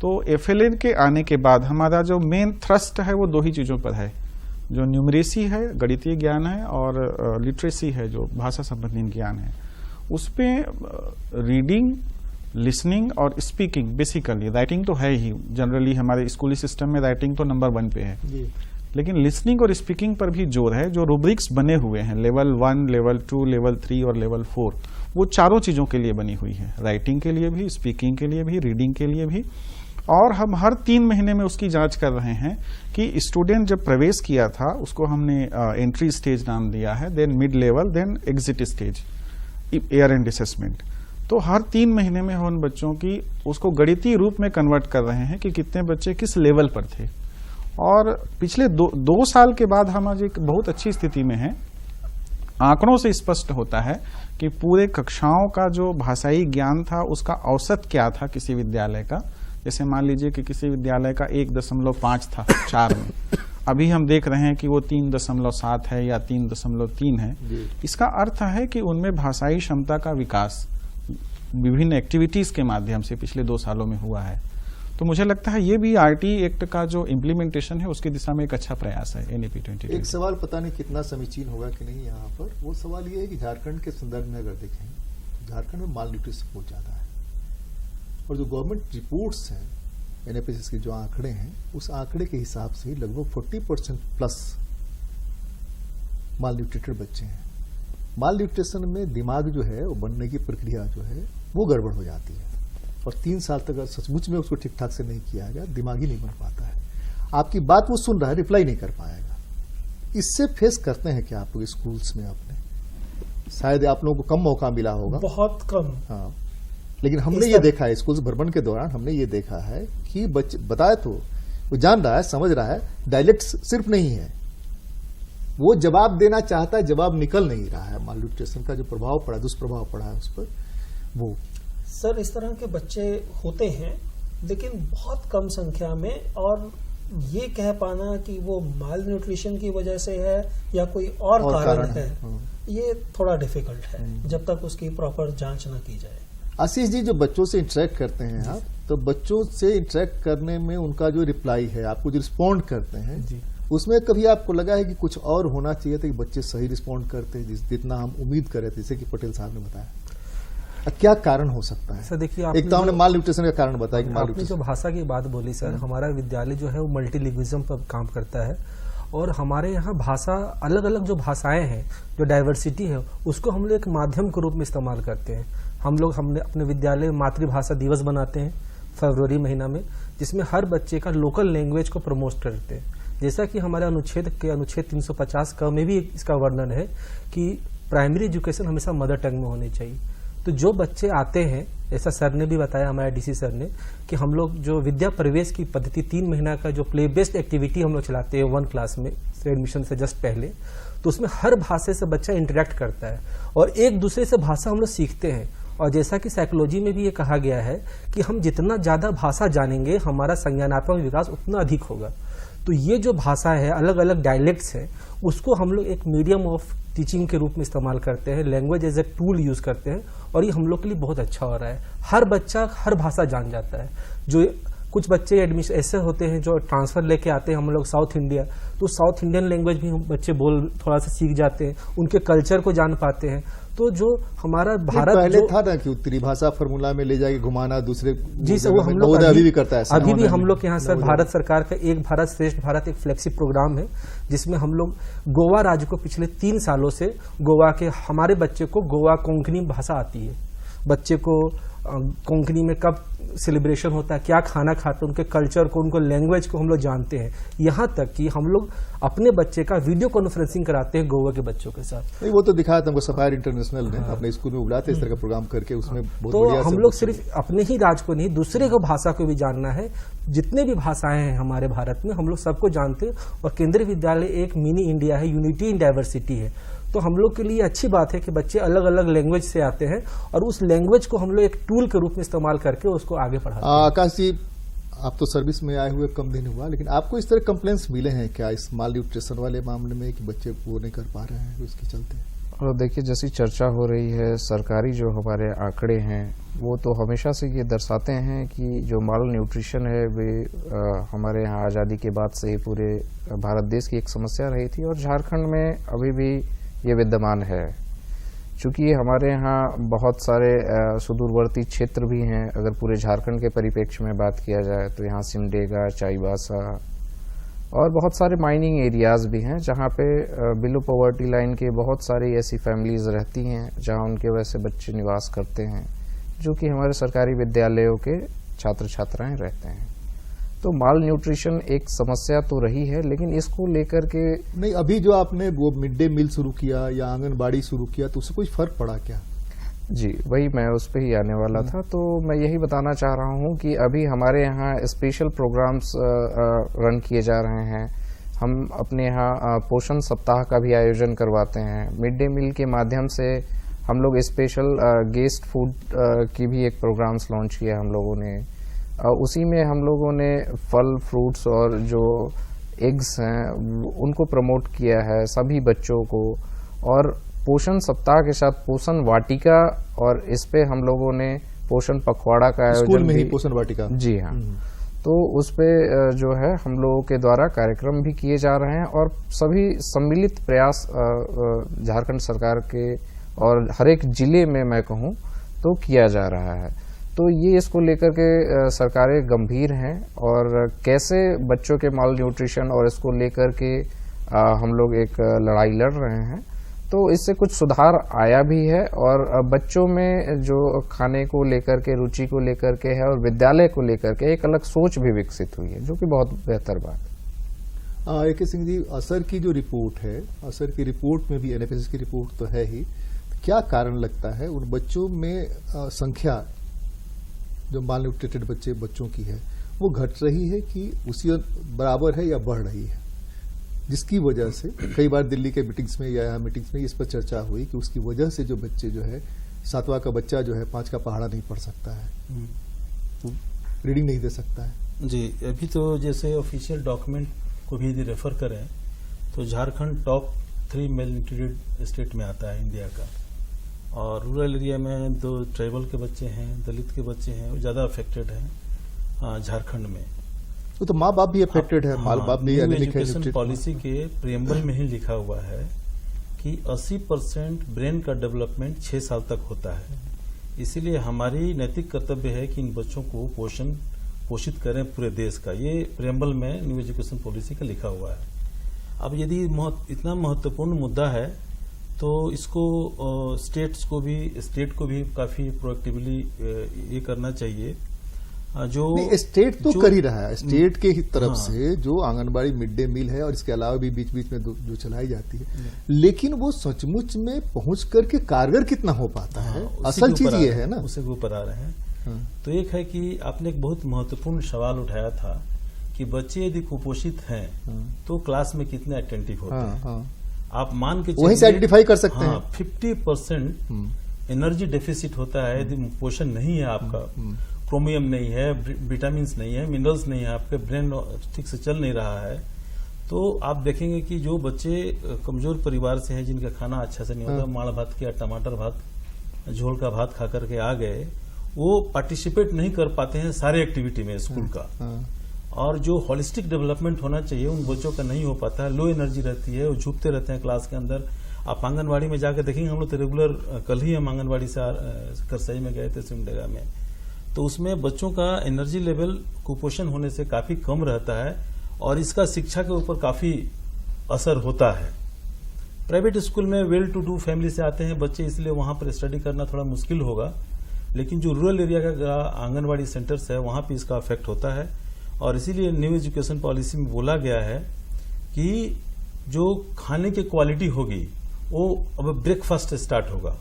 तो FLN के आने के बाद हमारा जो मेन थ्रस्ट है वो 2 ही चीजों पर है, जो न्यूमरेसी है, गणितीय ज्ञान है, और लिटरेसी है, जो भाषा संबंधी ज्ञान है। उसपे रीडिंग, लिसनिंग और स्पीकिंग, बेसिकली राइटिंग तो है ही, जनरली हमारे स्कूली सिस्टम में राइटिंग तो नंबर 1 पे है, लेकिन लिसनिंग और स्पीकिंग पर भी जोर है। जो रूब्रिक्स बने हुए हैं लेवल 1, लेवल 2, लेवल 3 और लेवल 4, वो चारों चीजों के लिए बनी हुई है, राइटिंग के लिए भी, स्पीकिंग के लिए भी, रीडिंग के लिए भी। और हम हर 3 महीने में उसकी जांच कर रहे हैं कि स्टूडेंट जब प्रवेश किया था उसको हमने एंट्री स्टेज नाम दिया है, then mid level, then exit stage, year end assessment. तो हर 3 महीने में हम उन बच्चों की उसको गणितीय रूप में कन्वर्ट कर रहे हैं कि कितने बच्चे किस लेवल पर थे। और पिछले 2 साल के बाद हम आज एक बहुत अच्छी स्थिति में हैं। आंकड़ों से स्पष्ट होता है कि पूरे कक्षाओं का जो भाषाई ज्ञान था उसका औसत क्या था किसी विद्यालय का। जैसे मान लीजिए कि किसी विद्यालय का 1.5 था 4 में, अभी हम देख रहे हैं कि वो 3.7 है या 3.3 है। इसका अर्थ है कि उनमें भाषाई क्षमता का विकास विभिन्न एक्टिविटीज के माध्यम से पिछले 2 सालों में हुआ है। तो मुझे लगता है ये भी RT एक्ट का जो इम्प्लीमेंटेशन है उसकी दिशा में एक अच्छा प्रयास है NEP 2020। एक सवाल पता नहीं कितना समीचीन होगा कि नहीं यहाँ पर, वो सवाल ये है कि झारखंड के संदर्भ में अगर देखें तो झारखंड में माल न्यूट्रिशन बहुत ज्यादा है, और जो गवर्नमेंट रिपोर्ट्स हैं NFSS के जो आंकड़े हैं उस आंकड़े के हिसाब से लगभग 40% प्लस माल न्यूट्रिटेड बच्चे हैं। माल न्यूट्रिशन में दिमाग जो है वो बनने की प्रक्रिया जो है वो गड़बड़ हो जाती है, और 3 साल तक अगर सचमुच में उसको ठीक ठाक से नहीं किया गया, दिमाग ही नहीं बन पाता है। आपकी बात वो सुन रहा है, रिप्लाई नहीं कर पाएगा। इससे फेस करते हैं क्या आप लोग स्कूल्स में? आपने शायद आप लोगों को कम मौका मिला होगा, बहुत कम। हाँ, लेकिन हमने ये देखा है स्कूल भ्रमण के दौरान, हमने ये देखा है कि बच्चे बताए तो वो जान रहा है, समझ रहा है, डायलेक्ट सिर्फ नहीं है, वो जवाब देना चाहता है, जवाब निकल नहीं रहा है। माल न्यूट्रिशन का जो प्रभाव पड़ा, दुष्प्रभाव पड़ा है उस पर, वो सर इस तरह के बच्चे होते हैं लेकिन बहुत कम संख्या में, और ये कह पाना कि वो माल न्यूट्रिशन की वजह से है या कोई और कारण है, ये थोड़ा डिफिकल्ट है जब तक उसकी प्रॉपर जांच ना की जाए। आशीष जी, जो बच्चों से इंटरेक्ट करते हैं आप, तो बच्चों से इंटरेक्ट करने में उनका जो रिप्लाई है, आपको जो रिस्पॉन्ड करते हैं जी, उसमें कभी आपको लगा है कि कुछ और होना चाहिए था कि बच्चे सही रिस्पॉन्ड करते हैं जितना हम उम्मीद कर रहे थे, जैसे कि पटेल साहब ने बताया? क्या कारण हो सकता है? सर देखिए, एक तो हमने माल न्यूट्रिशन का कारण बताया कि आपने जो भाषा की बात बोली सर, हमारा विद्यालय जो है वो मल्टीलिंग्विज्म पर काम करता है, और हमारे यहाँ भाषा अलग अलग जो भाषाएं हैं, जो डाइवर्सिटी है, उसको हम लोग एक माध्यम के रूप में इस्तेमाल करते हैं। हमने अपने विद्यालय में मातृभाषा दिवस बनाते हैं फरवरी महीना में, जिसमें हर बच्चे का लोकल लैंग्वेज को प्रमोट करते हैं। जैसा कि हमारे अनुच्छेद 350 क में भी इसका वर्णन है कि प्राइमरी एजुकेशन हमेशा मदर टंग में होनी चाहिए। तो जो बच्चे आते हैं ऐसा सर ने भी बताया, हमारे डीसी सर ने, कि हम लोग जो विद्या प्रवेश की पद्धति 3 महीना का जो प्ले बेस्ड एक्टिविटी हम लोग चलाते हैं 1 क्लास में से एडमिशन से जस्ट पहले, तो उसमें हर भाषा से बच्चा इंटरेक्ट करता है और एक दूसरे से भाषा हम लोग सीखते हैं। और जैसा कि साइकोलॉजी में भी ये कहा गया है कि हम जितना ज़्यादा भाषा जानेंगे हमारा संज्ञानात्मक विकास उतना अधिक होगा। तो ये जो भाषा है, अलग अलग डायलेक्ट्स हैं, उसको हम लोग एक मीडियम ऑफ टीचिंग के रूप में इस्तेमाल करते हैं, language as a tool use करते हैं, और ये हम लोग के लिए बहुत अच्छा हो रहा है। हर बच्चा हर भाषा जान जाता है। जो कुछ बच्चे एडमिशन ऐसे होते हैं जो ट्रांसफ़र लेके आते हैं हम लोग साउथ इंडिया, तो साउथ इंडियन लैंग्वेज भी हम बच्चे थोड़ा सा सीख जाते हैं, उनके कल्चर को जान पाते हैं। तो जो हमारा भारत पहले जो था ना कि उत्तरी भाषा फॉर्मूला में ले जाके घुमाना दूसरे, जी सर, वो हम लोग अभी भी करता है। अभी भी हम लोग के यहाँ सर भारत सरकार का एक भारत श्रेष्ठ भारत एक फ्लैगशिप प्रोग्राम है, जिसमें हम लोग गोवा राज्य को पिछले 3 सालों से गोवा के हमारे बच्चे को गोवा कोंकणी भाषा आती है। बच्चे को कोंकणी में कब सेलिब्रेशन होता है, क्या खाना खाते हैं, उनके कल्चर को, उनको लैंग्वेज को हम लोग जानते हैं। यहाँ तक कि हम लोग अपने बच्चे का वीडियो कॉन्फ्रेंसिंग कराते हैं गोवा के बच्चों के साथ। नहीं, वो तो दिखाया था हमको सफायर इंटरनेशनल ने अपने स्कूल में बुलाते इस तरह का प्रोग्राम करके, उसमें बहुत तो बढ़िया हम लोग सिर्फ अपने ही राज्य को नहीं, दूसरे को भाषा को भी जानना है। जितने भी भाषाएं हैं हमारे भारत में हम लोग सबको जानते हैं, और केंद्रीय विद्यालय एक मिनी इंडिया है, यूनिटी इन डाइवर्सिटी है। तो हम लोग के लिए अच्छी बात है कि बच्चे अलग अलग लैंग्वेज से आते हैं और उस लैंग्वेज को हम लोग एक टूल के रूप में इस्तेमाल करके उसको आगे बढ़ाते हैं। आकाश जी, आप तो सर्विस में आए हुए कम दिन हुआ, लेकिन आपको इस तरह कंप्लेंट्स मिले हैं क्या इस माल न्यूट्रिशन वाले मामले में कि बच्चे वो नहीं कर पा रहे हैं उसके चलते? और देखिए, जैसी चर्चा हो रही है, सरकारी जो हमारे आंकड़े हैं वो तो हमेशा से ये दर्शाते हैं कि जो माल न्यूट्रिशन है वे हमारे यहाँ आज़ादी के बाद से ही पूरे भारत देश की एक समस्या रही थी, और झारखंड में अभी भी ये विद्यमान है। चूँकि हमारे यहाँ बहुत सारे सुदूरवर्ती क्षेत्र भी हैं, अगर पूरे झारखंड के परिप्रेक्ष्य में बात किया जाए तो यहाँ सिमडेगा, चाईबासा और बहुत सारे माइनिंग एरियाज़ भी हैं, जहाँ पे बिलो पॉवर्टी लाइन के बहुत सारी ऐसी फैमिलीज़ रहती हैं जहाँ उनके वैसे बच्चे निवास करते हैं, जो कि हमारे सरकारी विद्यालयों के छात्र छात्राएं रहते हैं। तो माल न्यूट्रिशन एक समस्या तो रही है, लेकिन इसको लेकर के नहीं, अभी जो आपने वो मिड डे मील शुरू किया या आंगनबाड़ी शुरू किया, तो उससे कोई फर्क पड़ा क्या? जी, वही मैं उस पर ही आने वाला था। तो मैं यही बताना चाह रहा हूँ कि अभी हमारे यहाँ स्पेशल प्रोग्राम्स रन किए जा रहे हैं। हम अपने यहाँ पोषण सप्ताह का भी आयोजन करवाते हैं। मिड डे मील के माध्यम से हम लोग स्पेशल गेस्ट फूड की भी एक प्रोग्राम्स लॉन्च किया हम लोगों ने। उसी में हम लोगों ने फल, फ्रूट्स और जो एग्स हैं उनको प्रमोट किया है सभी बच्चों को, और पोषण सप्ताह के साथ पोषण वाटिका, और इस पे हम लोगों ने पोषण पखवाड़ा का आयोजन स्कूल में ही भी, पोषण वाटिका। जी हाँ, तो उस पे जो है हम लोगों के द्वारा कार्यक्रम भी किए जा रहे हैं, और सभी सम्मिलित प्रयास झारखंड सरकार के और हर एक जिले में मैं कहूँ तो किया जा रहा है। तो ये इसको लेकर के सरकारें गंभीर हैं, और कैसे बच्चों के माल न्यूट्रिशन और इसको लेकर के हम लोग एक लड़ाई लड़ रहे हैं। तो इससे कुछ सुधार आया भी है, और बच्चों में जो खाने को लेकर के, रुचि को लेकर के है, और विद्यालय को लेकर के एक अलग सोच भी विकसित हुई है, जो कि बहुत बेहतर बात है। ए.के. सिंह जी, असर की जो रिपोर्ट है, असर की रिपोर्ट में भी एनएफएसएस की रिपोर्ट तो है ही, क्या कारण लगता है उन बच्चों में संख्या जो माल न्यूट्रिटेड बच्चों की है वो घट रही है कि उसी बराबर है या बढ़ रही है, जिसकी वजह से कई बार दिल्ली के मीटिंग्स में या यहाँ मीटिंग्स में इस पर चर्चा हुई कि उसकी वजह से जो बच्चे जो है 7वां का बच्चा जो है 5 का पहाड़ा नहीं पढ़ सकता है, रीडिंग नहीं दे सकता है। जी, अभी तो जैसे ऑफिशियल डॉक्यूमेंट को भी यदि रेफर करें तो झारखंड टॉप 3 मेल न्यूट्रिटेड स्टेट में आता है इंडिया का, और रूरल एरिया में 2 ट्राइबल के बच्चे हैं, दलित के बच्चे हैं, वो ज़्यादा अफेक्टेड हैं झारखंड में। तो माँ बाप भी अफेक्टेड है, माँ बाप भी एजुकेशन पॉलिसी के प्रियम्बल में ही लिखा हुआ है कि 80% ब्रेन का डेवलपमेंट 6 साल तक होता है। इसीलिए हमारी नैतिक कर्तव्य है कि इन बच्चों को पोषित करें पूरे देश का। ये प्रियम्बल में न्यू एजुकेशन पॉलिसी का लिखा हुआ है। अब यदि इतना महत्वपूर्ण मुद्दा है तो इसको स्टेट को भी काफ़ी प्रोएक्टिवली ये करना चाहिए। जो स्टेट तो जो- कर ही रहा है, स्टेट के ही तरफ हाँ। से जो आंगनबाड़ी मिड डे मील है और इसके अलावा भी बीच बीच में जो चलाई जाती है, लेकिन वो सचमुच में पहुंच करके कारगर कितना हो पाता है, उसी असल के चीज ऊपर आ ये रहे है हैं, ना। उसी के ऊपर आ रहे हैं। हाँ। तो एक है कि आपने एक बहुत महत्वपूर्ण सवाल उठाया था कि बच्चे यदि कुपोषित हैं तो क्लास में कितने अटेंटिव होते हाँ, हैं। हाँ। आप मान के वहीं से आइडेंटिफाई कर सकते हैं। 50% एनर्जी डेफिसिट होता है यदि पोषण नहीं है आपका, क्रोमियम नहीं है, विटामिन नहीं है, मिनरल्स नहीं है, आपके ब्रेन ठीक से चल नहीं रहा है, तो आप देखेंगे कि जो बच्चे कमजोर परिवार से हैं, जिनका खाना अच्छा से नहीं होता, माड़ भात या टमाटर भात, झोल का भात खा करके आ गए, वो पार्टिसिपेट नहीं कर पाते हैं सारे एक्टिविटी में स्कूल का। और जो होलिस्टिक डेवलपमेंट होना चाहिए उन बच्चों का नहीं हो पाता है, लो एनर्जी रहती है, वो झुकते रहते हैं क्लास के अंदर। आप आंगनबाड़ी में जाकर देखेंगे, हम लोग तो रेगुलर कल ही हम आंगनबाड़ी से करसई में गए थे, सिमडेगा में, तो उसमें बच्चों का एनर्जी लेवल कुपोषण होने से काफी कम रहता है और इसका शिक्षा के ऊपर काफी असर होता है। प्राइवेट स्कूल में वेल टू डू फैमिली से आते हैं बच्चे, इसलिए वहां पर स्टडी करना थोड़ा मुश्किल होगा, लेकिन जो रूरल एरिया का आंगनबाड़ी सेंटर्स है वहां पे इसका इफेक्ट होता है। और इसीलिए न्यू एजुकेशन पॉलिसी में बोला गया है कि जो खाने की क्वालिटी होगी वो अब ब्रेकफास्ट स्टार्ट होगा।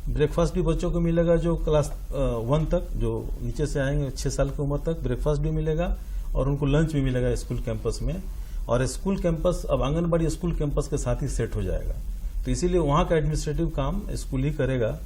ब्रेकफास्ट भी बच्चों को मिलेगा जो क्लास 1 तक, जो नीचे से आएंगे 6 साल की उम्र तक, ब्रेकफास्ट भी मिलेगा और उनको लंच भी मिलेगा स्कूल कैंपस में। और स्कूल कैंपस अब आंगनबाड़ी स्कूल कैंपस के साथ ही सेट हो जाएगा, तो इसीलिए वहां का एडमिनिस्ट्रेटिव काम स्कूल ही करेगा।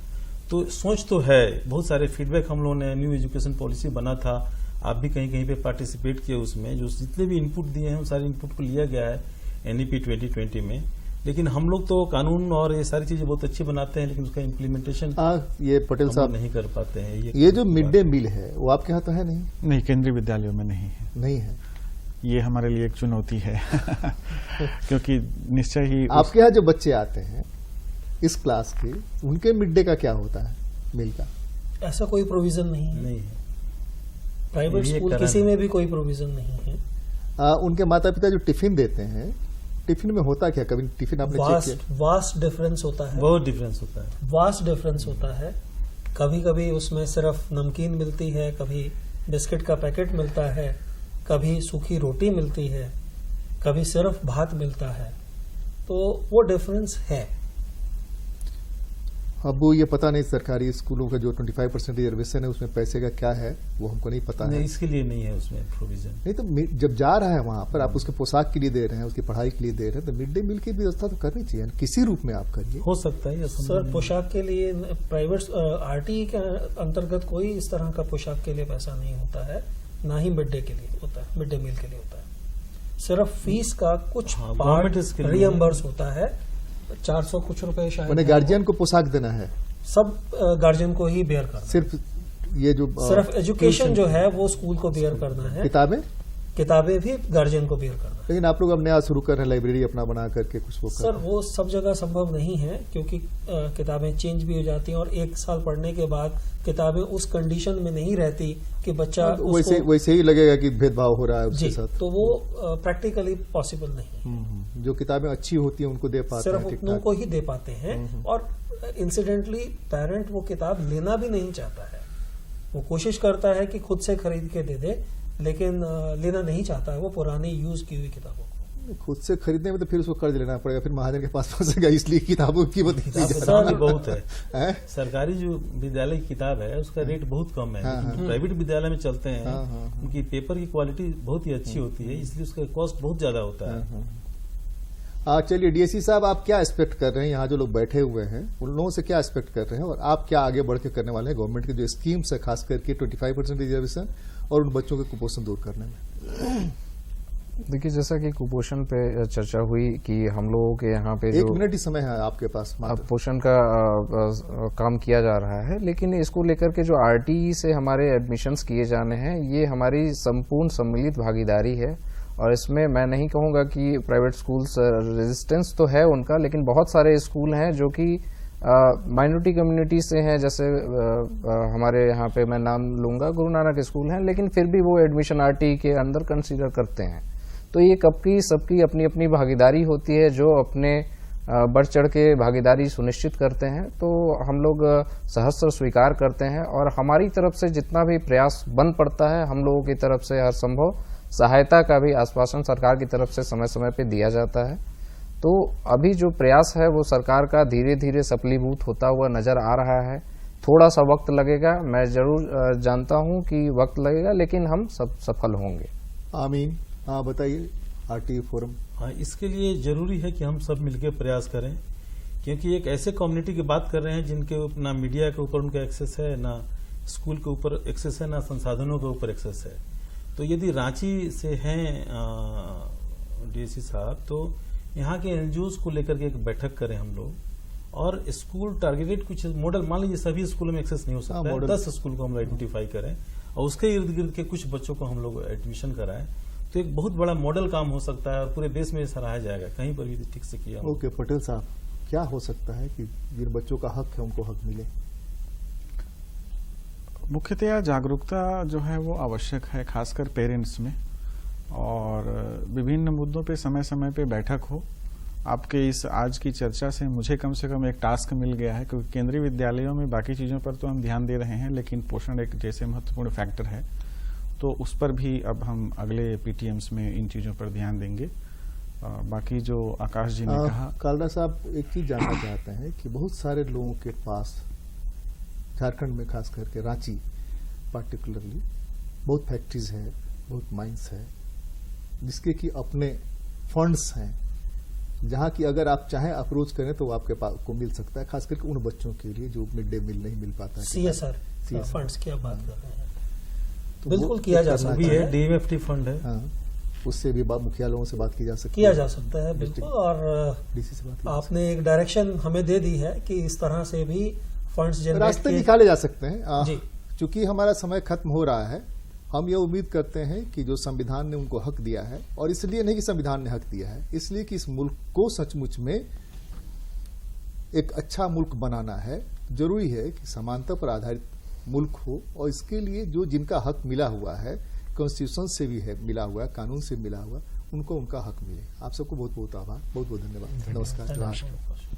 तो सोच तो है, बहुत सारे फीडबैक हम लोगों ने, न्यू एजुकेशन पॉलिसी बना था, आप भी कहीं कहीं पे पार्टिसिपेट किए उसमें, जो जितने भी इनपुट दिए हैं उन सारे इनपुट को लिया गया है एनईपी 2020 में। लेकिन हम लोग तो कानून और ये सारी चीजें बहुत अच्छी बनाते हैं, लेकिन उसका इम्प्लीमेंटेशन ये पटेल साहब नहीं कर पाते हैं। ये जो मिड डे मील है वो आपके यहाँ तो है नहीं? नहीं, केंद्रीय विद्यालयों में नहीं है। नहीं है, ये हमारे लिए एक चुनौती है क्योंकि निश्चय ही आपके यहाँ जो बच्चे आते हैं इस क्लास के, उनके मिड डे का क्या होता है मील का? ऐसा कोई प्रोविजन नहीं है। नहीं है। प्राइवेट ये स्कूल कारण किसी है। में भी कोई प्रोविजन नहीं है। उनके माता पिता जो टिफिन देते हैं, टिफिन में होता क्या? कभी टिफिन आपने चेक किया? वास्ट डिफरेंस होता है, बहुत डिफरेंस होता है। वास्ट डिफरेंस होता है। कभी कभी उसमें सिर्फ नमकीन मिलती है, कभी बिस्किट का पैकेट मिलता है, कभी सूखी रोटी मिलती है, कभी सिर्फ भात मिलता है, तो वो डिफरेंस है। अब वो ये पता नहीं सरकारी स्कूलों का जो 25% रिजर्वेशन है उसमें पैसे का क्या है वो हमको नहीं पता नहीं, है। इसके लिए नहीं है उसमें प्रोविजन। नहीं तो जब जा रहा है वहां पर, आप उसके पोशाक के लिए दे रहे हैं, उसकी पढ़ाई के लिए दे रहे हैं, तो मिड डे मील की व्यवस्था तो करनी चाहिए, किसी रूप में आप करिए। हो सकता है सर, पोशाक के लिए प्राइवेट आरटीई के अंतर्गत कोई इस तरह का पोशाक के लिए पैसा नहीं होता है, ना ही मिड डे के लिए होता है, मिड डे मील के लिए होता है। सिर्फ फीस का कुछ हाँ, पार्ट गवर्नमेंट इसके लिए- रियम्बर्स होता है, 400 कुछ रुपए शायद मैंने है। गार्जियन को पोशाक देना है, सब गार्जियन को ही बेयर करना है। सिर्फ ये जो सिर्फ एजुकेशन जो है वो स्कूल को बेयर करना है, किताबें। किताबें भी गार्जियन को बेयर करना है। लेकिन आप लोग अब नया शुरू कर रहे हैं, लाइब्रेरी अपना बना करके कुछ वो कर सर, वो सब जगह संभव नहीं है, क्योंकि किताबें चेंज भी हो जाती हैं और 1 साल पढ़ने के बाद किताबें उस कंडीशन में नहीं रहती कि बच्चा वैसे ही लगेगा कि भेदभाव हो रहा है उसके जी, साथ। तो वो प्रैक्टिकली पॉसिबल नहीं है। जो किताबें अच्छी होती हैं उनको दे पाते सिर्फ हैं ठीक उतनों ठाक। को ही दे पाते हैं, और इंसिडेंटली पेरेंट वो किताब लेना भी नहीं चाहता है। वो कोशिश करता है कि खुद से खरीद के दे दे, लेकिन लेना नहीं चाहता है वो पुरानी यूज की हुई किताबों को। खुद से खरीदने में तो फिर उसको कर्ज लेना पड़ेगा, फिर महाजन के पास फंसेगा, इसलिए किताबों की कीमत इतनी किताब ज्यादा भी बहुत है। है। सरकारी जो विद्यालय की किताब है उसका रेट बहुत कम है, लेकिन जो प्राइवेट विद्यालय में चलते हैं उनकी पेपर की क्वालिटी बहुत ही अच्छी होती है, इसलिए उसका कॉस्ट बहुत ज्यादा होता है। चलिए डीएससी साहब, आप क्या एक्सपेक्ट कर रहे हैं? यहाँ जो लोग बैठे हुए हैं उन लोगों से क्या एक्सपेक्ट कर रहे हैं, और आप क्या आगे बढ़ के करने वाले हैं गवर्नमेंट की जो स्कीम्स है, खास करके 25% रिजर्वेशन और उन बच्चों के कुपोषण दूर करने में? देखिए, जैसा कि कुपोषण पे चर्चा हुई कि हम लोगों के यहाँ पे 1 मिनट ही समय है आपके पास अब मात्र। पोषण का काम किया जा रहा है, लेकिन इसको लेकर के जो आरटीई से हमारे एडमिशन्स किए जाने हैं, ये हमारी संपूर्ण सम्मिलित भागीदारी है। और इसमें मैं नहीं कहूँगा कि प्राइवेट स्कूल्स रेजिस्टेंस तो है उनका, लेकिन बहुत सारे स्कूल हैं जो कि माइनॉरिटी कम्युनिटी से हैं, जैसे हमारे यहाँ पे मैं नाम लूँगा, गुरु नानक स्कूल हैं, लेकिन फिर भी वो एडमिशन आरटीई के अंदर कंसीडर करते हैं। तो ये सबकी अपनी अपनी भागीदारी होती है, जो अपने बढ़ चढ़ के भागीदारी सुनिश्चित करते हैं, तो हम लोग सहस्त्र स्वीकार करते हैं और हमारी तरफ से जितना भी प्रयास बन पड़ता है हम लोगों की तरफ से हर संभव सहायता का भी आश्वासन सरकार की तरफ से समय समय पे दिया जाता है। तो अभी जो प्रयास है वो सरकार का धीरे धीरे सफलीभूत होता हुआ नजर आ रहा है। थोड़ा सा वक्त लगेगा, मैं जरूर जानता हूं कि वक्त लगेगा, लेकिन हम सब सफल होंगे। आमीन। बताइए आरटीई फोरम। हाँ, इसके लिए जरूरी है कि हम सब मिलकर प्रयास करें, क्योंकि एक ऐसे कम्युनिटी की बात कर रहे हैं जिनके ना मीडिया के ऊपर उनका एक्सेस है, ना स्कूल के ऊपर एक्सेस है, ना संसाधनों के ऊपर एक्सेस है। तो यदि रांची से हैं डीएसी साहब, तो यहाँ के एनजीओज को लेकर के एक बैठक करें हम लोग, और स्कूल टारगेटेड कुछ मॉडल, मान लीजिए सभी स्कूलों में एक्सेस नहीं हो सकता है, 10 स्कूल को हम आइडेंटिफाई करें और उसके इर्द गिर्द के कुछ बच्चों को हम लोग एडमिशन कराएं, तो एक बहुत बड़ा मॉडल काम हो सकता है और पूरे देश में सराहा जाएगा, कहीं पर भी ठीक से किया। ओके पटेल साहब, क्या हो सकता है कि जिन बच्चों का हक है उनको हक मिले? मुख्यतया जागरूकता जो है वो आवश्यक है, खासकर पेरेंट्स में, और विभिन्न मुद्दों पे समय समय पे बैठक हो। आपके इस आज की चर्चा से मुझे कम से कम एक टास्क मिल गया है, क्योंकि केंद्रीय विद्यालयों में बाकी चीज़ों पर तो हम ध्यान दे रहे हैं, लेकिन पोषण एक जैसे महत्वपूर्ण फैक्टर है, तो उस पर भी अब हम अगले पीटीएम्स में इन चीज़ों पर ध्यान देंगे। बाकी जो आकाश जी ने कहा, कालरा साहब एक चीज जानना चाहते हैं कि बहुत सारे लोगों के पास झारखंड में, खास करके रांची पार्टिकुलरली, बहुत फैक्ट्रीज है, बहुत माइंस है, जिसके कि अपने फंड्स हैं, जहां की अगर आप चाहें अप्रोच करें तो आपके पास को मिल सकता है, खास करके उन बच्चों के लिए जो मिड डे मील नहीं मिल पाता है। CSR फंड्स की आप बात कर रहे हैं, तो बिल्कुल किया जा सकता भी है, DMFT फंड है। हाँ, उससे भी मुखिया लोगों से बात की जा सकती है, किया जा सकता है बिल्कुल। और डीसी से बात आपने एक डायरेक्शन हमें दे दी है कि इस तरह से भी फंड्स जनरेट रास्ते निकाले जा सकते हैं। जी। चूंकि हमारा समय खत्म हो रहा है, हम ये उम्मीद करते हैं कि जो संविधान ने उनको हक दिया है, और इसलिए नहीं कि संविधान ने हक दिया है, इसलिए कि इस मुल्क को सचमुच में एक अच्छा मुल्क बनाना है। जरूरी है कि समानता पर आधारित मुल्क हो, और इसके लिए जो जिनका हक मिला हुआ है, कॉन्स्टिट्यूशन से भी है मिला हुआ है, कानून से मिला हुआ, उनको उनका हक मिले। आप सबको बहुत बहुत आभार, बहुत बहुत धन्यवाद। नमस्कार।